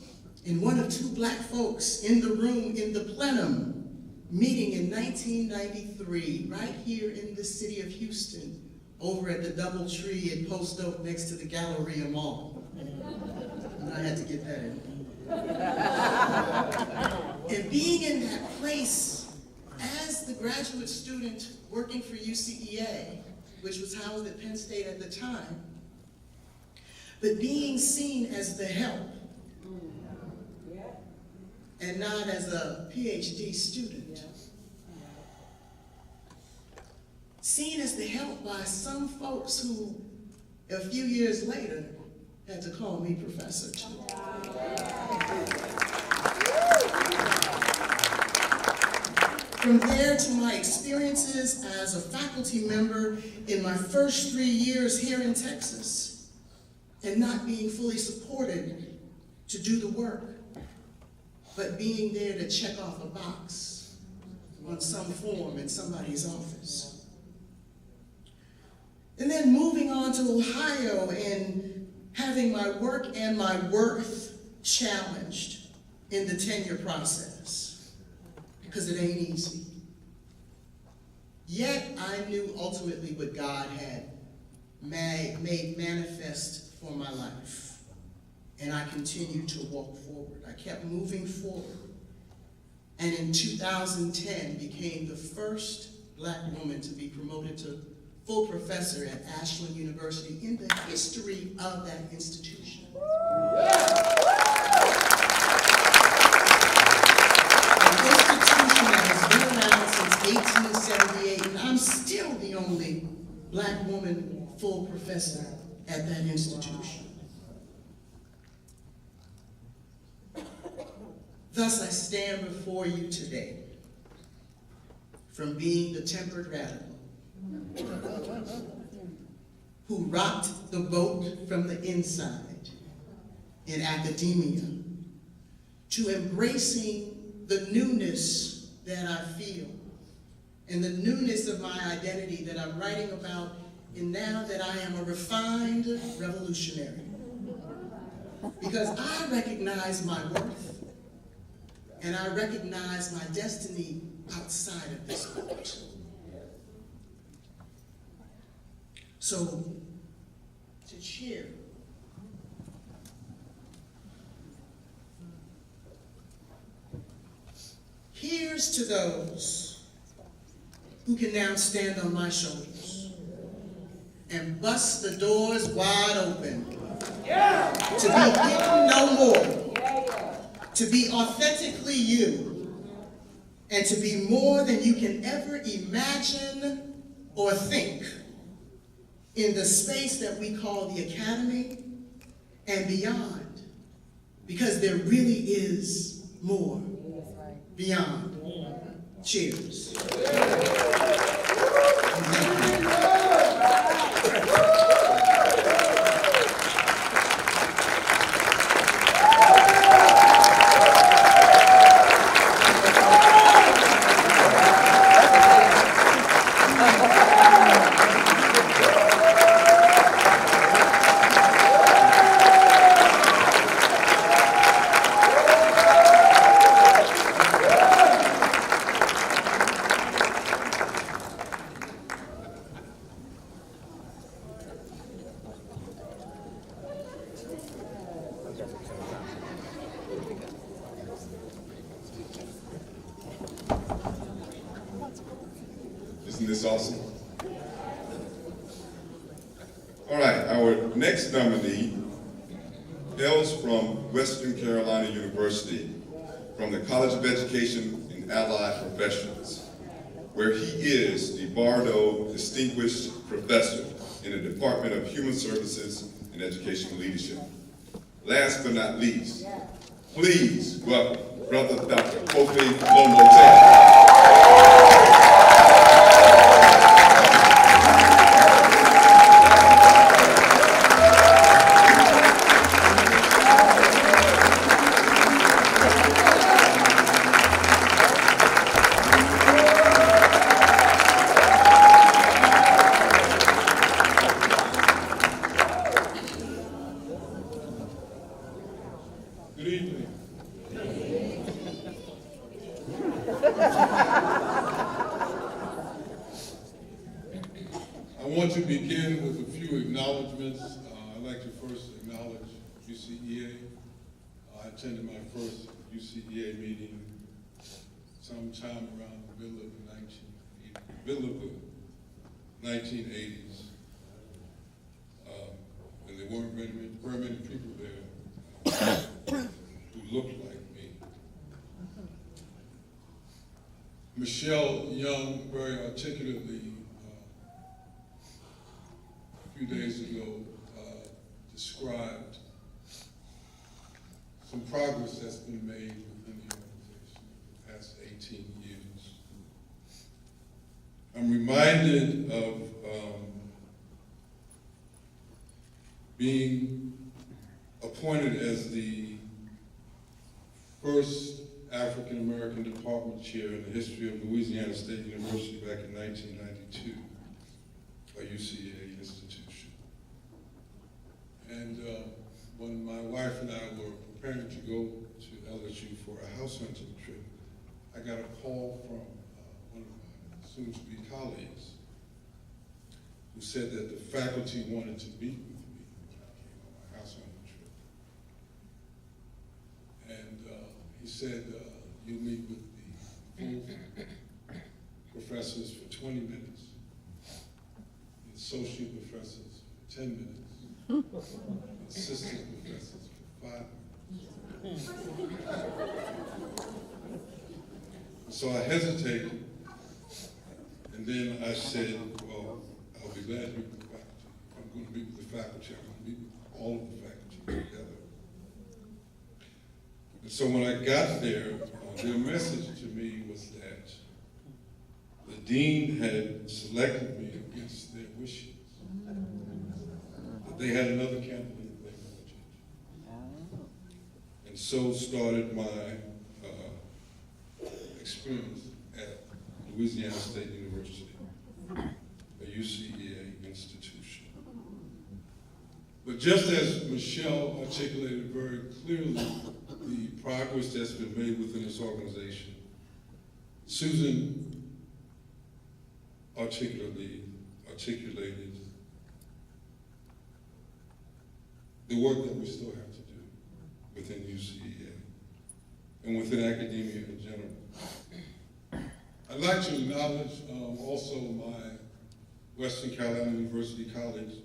and one of two black folks in the room in the plenum meeting in 1993, right here in the city of Houston, over at the DoubleTree at Post Oak next to the Galleria Mall. And I had to get that in. And being in that place as the graduate student working for UCEA, which was housed at Penn State at the time, but being seen as the help and not as a PhD student. Seen as the help by some folks who, a few years later, had to call me professor too. From there to my experiences as a faculty member in my first 3 years here in Texas, and not being fully supported to do the work, but being there to check off a box on some form in somebody's office. And then moving on to Ohio and having my work and my worth challenged in the tenure process, because it ain't easy. Yet I knew ultimately what God had made manifest for my life. And I continued to walk forward. I kept moving forward. And in 2010 became the first Black woman to be promoted to full professor at Ashland University in the history of that institution. An institution that has been around since 1878, and I'm still the only Black woman full professor at that institution. Thus I stand before you today, from being the tempered radical who rocked the boat from the inside in academia, to embracing the newness that I feel and the newness of my identity that I'm writing about, and now that I am a refined revolutionary. Because I recognize my worth and I recognize my destiny outside of this boat. So, to cheer, here's to those who can now stand on my shoulders and bust the doors wide open. To be hidden no more. To be authentically you. And to be more than you can ever imagine or think in the space that we call the academy and beyond. Because there really is more beyond. Cheers. Isn't this awesome? All right, our next nominee hails from Western Carolina University, from the College of Education and Allied Professions, where he is the Bardo Distinguished Professor in the Department of Human Services and Educational Leadership. Last but not least, please welcome Brother Dr. Kofi Lomote. Good evening. I want to begin with a few acknowledgments. I'd like to first acknowledge UCEA. I attended my first UCEA meeting sometime around the middle of the 1980s. And there weren't very many people there who looked like me. Michelle Young very articulately a few days ago described some progress that's been made within the organization in the past 18 years. I'm reminded of being appointed as the first African-American department chair in the history of Louisiana State University back in 1992, a UCEA institution. And when my wife and I were preparing to go to LSU for a house hunting trip, I got a call from one of my soon-to-be colleagues who said that the faculty wanted to meet with me when I came on my house hunting trip. And he said, you'll meet with the full professors for 20 minutes, the associate professors for 10 minutes, the assistant professors for 5 minutes. So I hesitated, and then I said, well, I'll be glad to meet with the faculty. If I'm going to meet with the faculty, I'm going to meet with all of the faculty together. And so when I got there, their message to me was that the dean had selected me against their wishes, that they had another candidate they wanted. And so started my experience at Louisiana State University, a UCEA institution. But just as Michelle articulated very clearly the progress that's been made within this organization, Susan articulated the work that we still have to do within UCEA and within academia in general. I'd like to acknowledge also my Western Carolina University colleagues,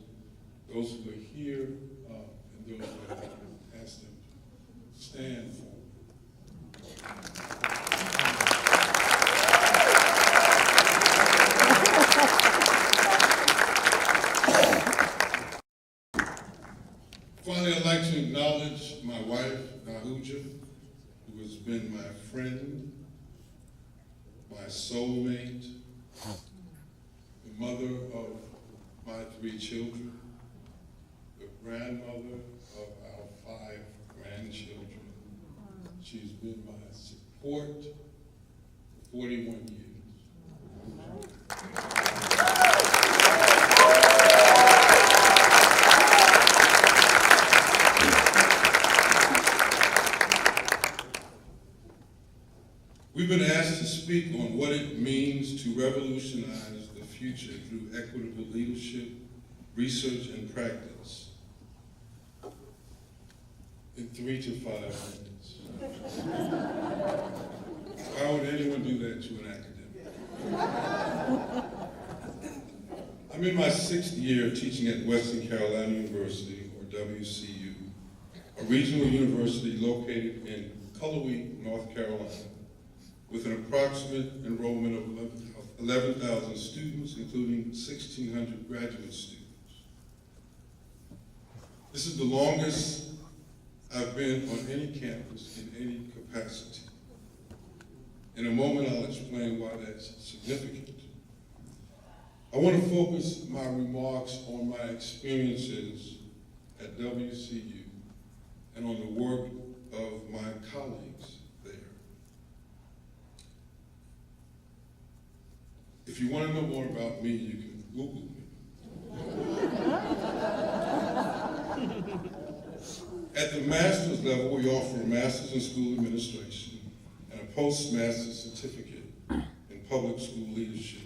those who are here and those who have asked them to stand for. Finally, I'd like to acknowledge my wife, Nahuja, who has been my friend, my soulmate, the mother of my 3 children, the grandmother of our 5 grandchildren. She's been my support for 41 years. We've been asked to speak on what it means to revolutionize the future through equitable leadership, research, and practice in 3 to 5 minutes. Why would anyone do that to an academic? I'm in my 6th year teaching at Western Carolina University, or WCU, a regional university located in Cullowhee, North Carolina, with an approximate enrollment of 11,000 students, including 1,600 graduate students. This is the longest I've been on any campus in any capacity. In a moment, I'll explain why that's significant. I want to focus my remarks on my experiences at WCU and on the work of my colleagues there. If you want to know more about me, you can Google me. At the master's level, we offer a master's in school administration and a postmaster's certificate in public school leadership.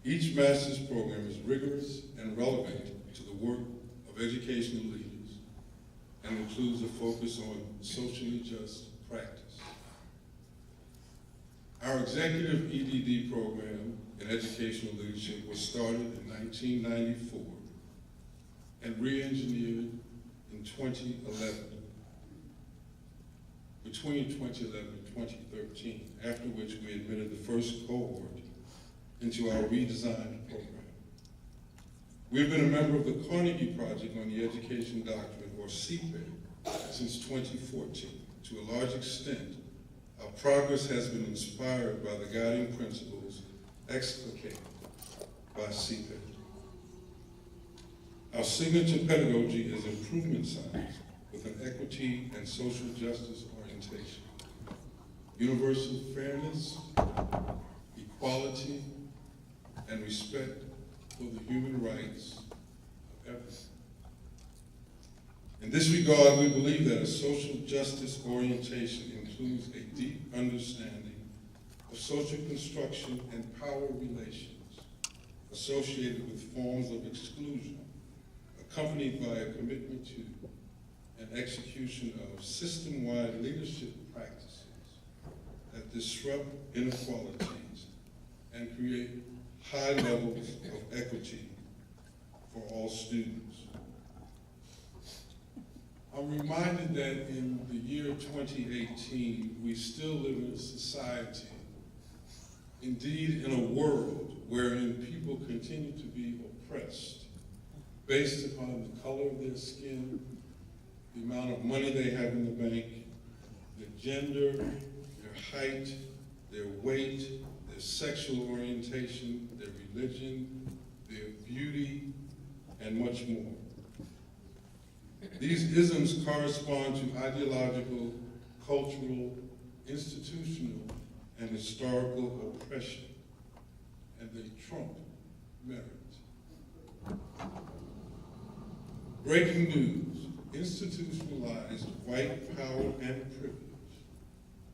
Each master's program is rigorous and relevant to the work of educational leaders and includes a focus on socially just practice. Our executive EDD program in educational leadership was started in 1994 and re-engineered in 2011, between 2011 and 2013, after which we admitted the first cohort into our redesigned program. We've been a member of the Carnegie Project on the Education Doctrine, or CPED, since 2014. To a large extent, our progress has been inspired by the guiding principles explicated by CPED. Our signature pedagogy is improvement science with an equity and social justice orientation. universal fairness, equality, and respect for the human rights of everyone. In this regard, we believe that a social justice orientation includes a deep understanding of social construction and power relations associated with forms of exclusion, accompanied by a commitment to and execution of system-wide leadership practices that disrupt inequalities and create high levels of equity for all students. I'm reminded that in the year 2018, we still live in a society, indeed in a world, wherein people continue to be oppressed based upon the color of their skin, the amount of money they have in the bank, their gender, their height, their weight, their sexual orientation, their religion, their beauty, and much more. These isms correspond to ideological, cultural, institutional, and historical oppression, and they trump merit. Breaking news: institutionalized white power and privilege,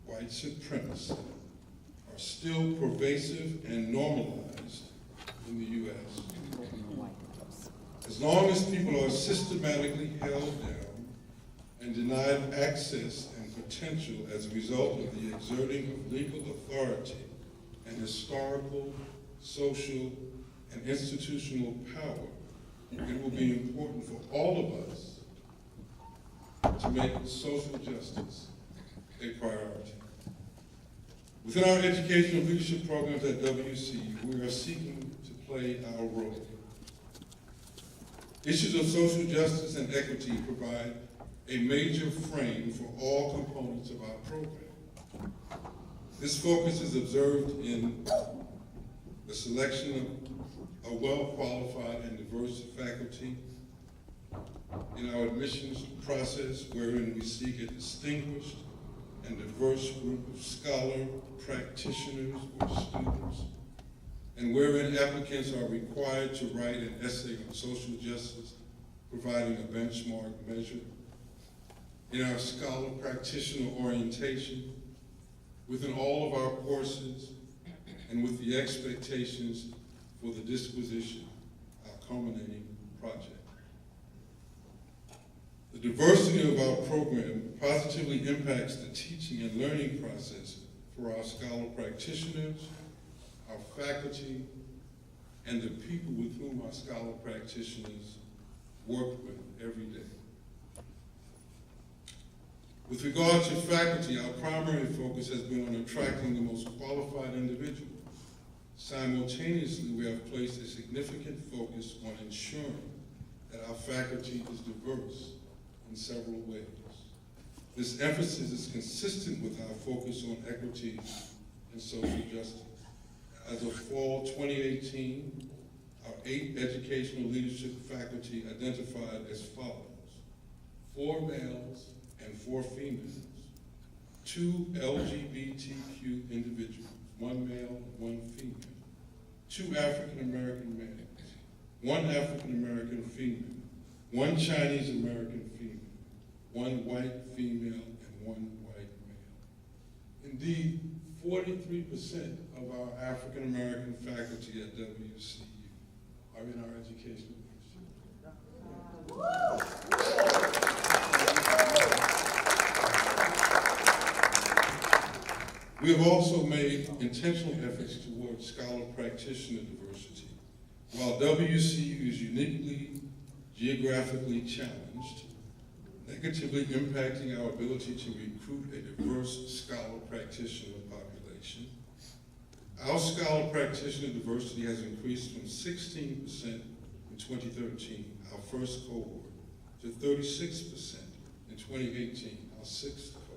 white supremacy, are still pervasive and normalized in the U.S. As long as people are systematically held down and denied access and potential as a result of the exerting of legal authority and historical, social, and institutional power, it will be important for all of us to make social justice a priority. Within our educational leadership programs at WCEA, we are seeking to play our role. Issues of social justice and equity provide a major frame for all components of our program. This focus is observed in the selection of a well-qualified and diverse faculty, in our admissions process, wherein we seek a distinguished and diverse group of scholar practitioners or students, and wherein applicants are required to write an essay on social justice, providing a benchmark measure, in our scholar practitioner orientation, within all of our courses, and with the expectations for the disposition, our culminating project. The diversity of our program positively impacts the teaching and learning process for our scholar practitioners, our faculty, and the people with whom our scholar practitioners work with every day. With regard to faculty, our primary focus has been on attracting the most qualified individuals. Simultaneously, we have placed a significant focus on ensuring that our faculty is diverse in several ways. This emphasis is consistent with our focus on equity and social justice. As of fall 2018, our 8 educational leadership faculty identified as follows: 4 males and 4 females, 2 LGBTQ individuals, 1 male and 1 female, 2 African American males, 1 African American female, 1 Chinese American female, 1 white female, and 1 white male. Indeed, 43% of our African American faculty at WCU are in our educational leadership. We have also made intentional efforts towards scholar practitioner diversity. While WCU is uniquely geographically challenged, negatively impacting our ability to recruit a diverse scholar practitioner population, our scholar practitioner diversity has increased from 16% in 2013, our first cohort, to 36% in 2018, our 6th cohort.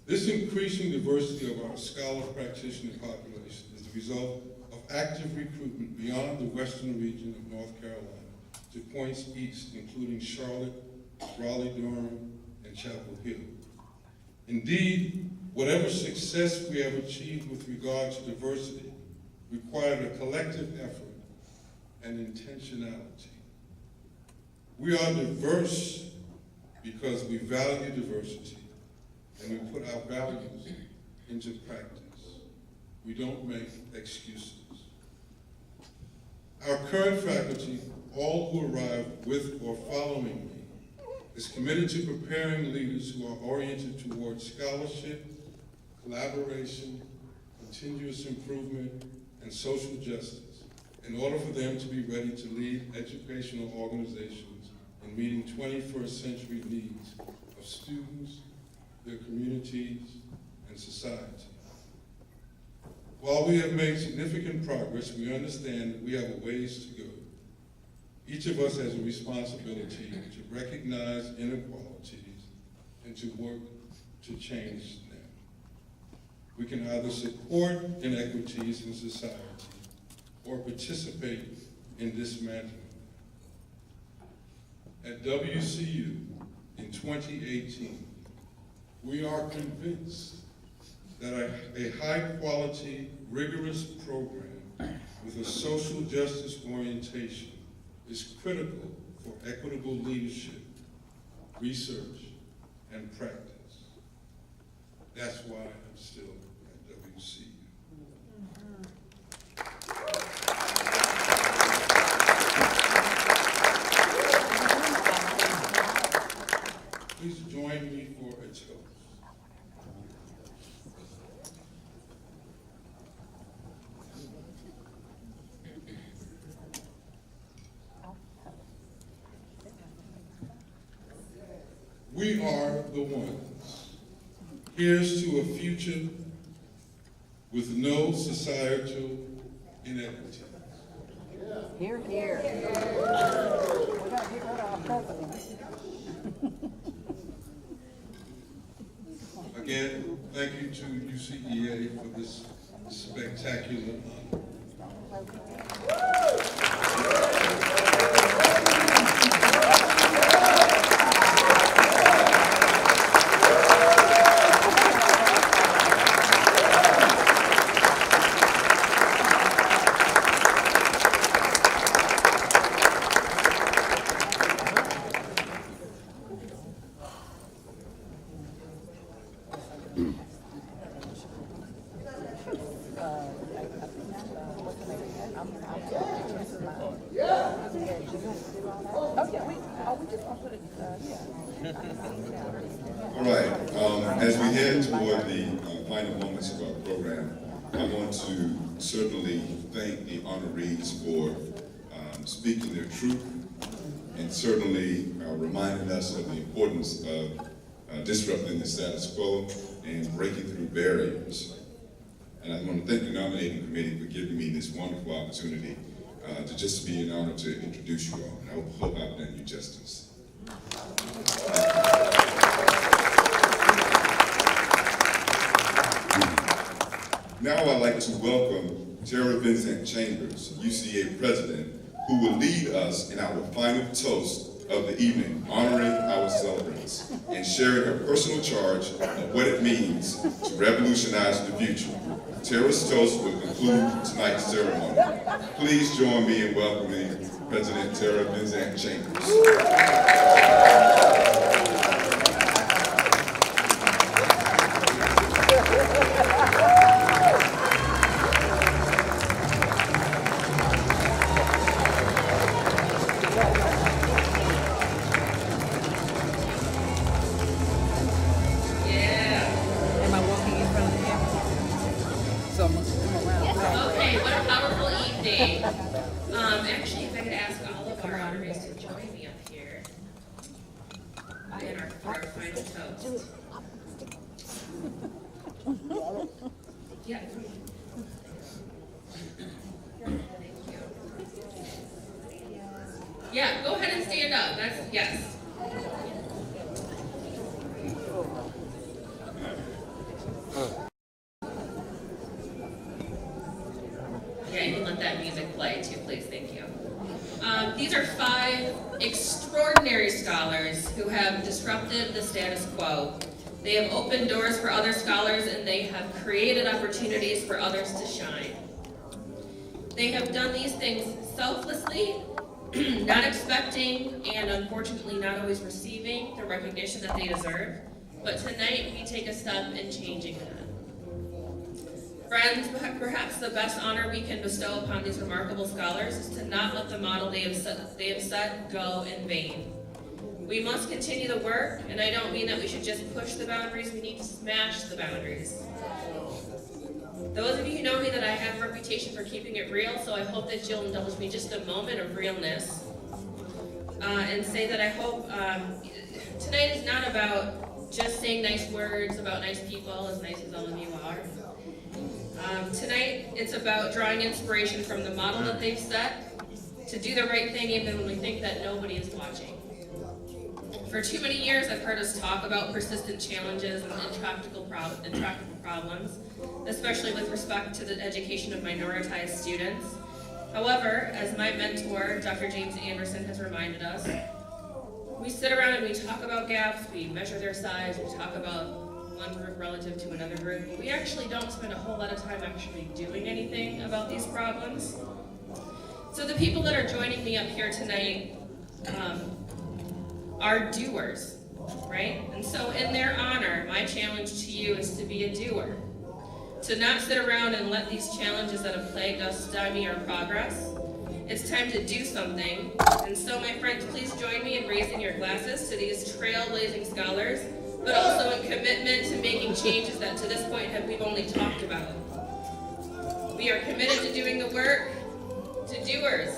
This increasing diversity of our scholar practitioner population is the result of active recruitment beyond the western region of North Carolina to points east, including Charlotte, Raleigh-Durham, and Chapel Hill. Indeed, Whatever success we have achieved with regard to diversity required a collective effort and intentionality. We are diverse because we value diversity and we put our values into practice. We don't make excuses. Our current faculty, all who arrive with or following me, is committed to preparing leaders who are oriented towards scholarship, collaboration, continuous improvement, and social justice in order for them to be ready to lead educational organizations in meeting 21st century needs of students, their communities, and society. While we have made significant progress, we understand that we have a ways to go. Each of us has a responsibility to recognize inequalities and to work to change them. We can either support inequities in society or participate in dismantling them. At WCU in 2018, we are convinced that a high-quality, rigorous program with a social justice orientation is critical for equitable leadership, research, and practice. That's why I'm still at WCU. Please join me for a toast. We are the ones. Here's to a future with no societal inequity. Here, here. We gotta get rid of our president. Again, thank you to UCEA for this spectacular honor. All right, as we head toward the final moments of our program, I want to certainly thank the honorees for speaking their truth and certainly reminding us of the importance of disrupting the status quo and breaking through barriers. And I want to thank the nominating committee for giving me this wonderful opportunity to just be an honor to introduce you all. And I hope I've done you justice. Now I'd like to welcome Tara Vincent Chambers, UCEA President, who will lead us in our final toast of the evening, honoring our celebrants and sharing her personal charge of what it means to revolutionize the future. Tara's toast will conclude tonight's ceremony. Please join me in welcoming President Tara Vincent Chambers. Okay, what a powerful evening. Actually, if I could ask all of our honorees to join me up here for our final toast. Yeah. Thank you. Yeah, go ahead and stand up. That's, yes. Yeah, you can let that music play too, please. Thank you. These are 5 extraordinary scholars who have disrupted the status quo They have opened doors for other scholars, and they have created opportunities for others to shine. They have done these things selflessly, not expecting and unfortunately not always receiving the recognition that they deserve. But tonight we take a step in changing that. Friends, perhaps the best honor we can bestow upon these remarkable scholars is to not let the model they have set go in vain. We must continue the work, and I don't mean that we should just push the boundaries, we need to smash the boundaries. Those of you who know me, that I have a reputation for keeping it real, so I hope that you'll indulge me just a moment of realness. And say that I hope tonight is not about just saying nice words about nice people, as nice as all of you are. Tonight, it's about drawing inspiration from the model that they've set to do the right thing even when we think that nobody is watching. For too many years, I've heard us talk about persistent challenges and intractable problems, especially with respect to the education of minoritized students. However, as my mentor, Dr. James Anderson, has reminded us, we sit around and we talk about gaps, we measure their size, we talk about one group relative to another group, but we actually don't spend a whole lot of time actually doing anything about these problems. So the people that are joining me up here tonight are doers, right? And so in their honor, my challenge to you is to be a doer. To not sit around and let these challenges that have plagued us stymie our progress. It's time to do something. And so my friends, please join me in raising your glasses to these trailblazing scholars, but also in commitment to making changes that to this point we've only talked about. We are committed to doing the work, to doers.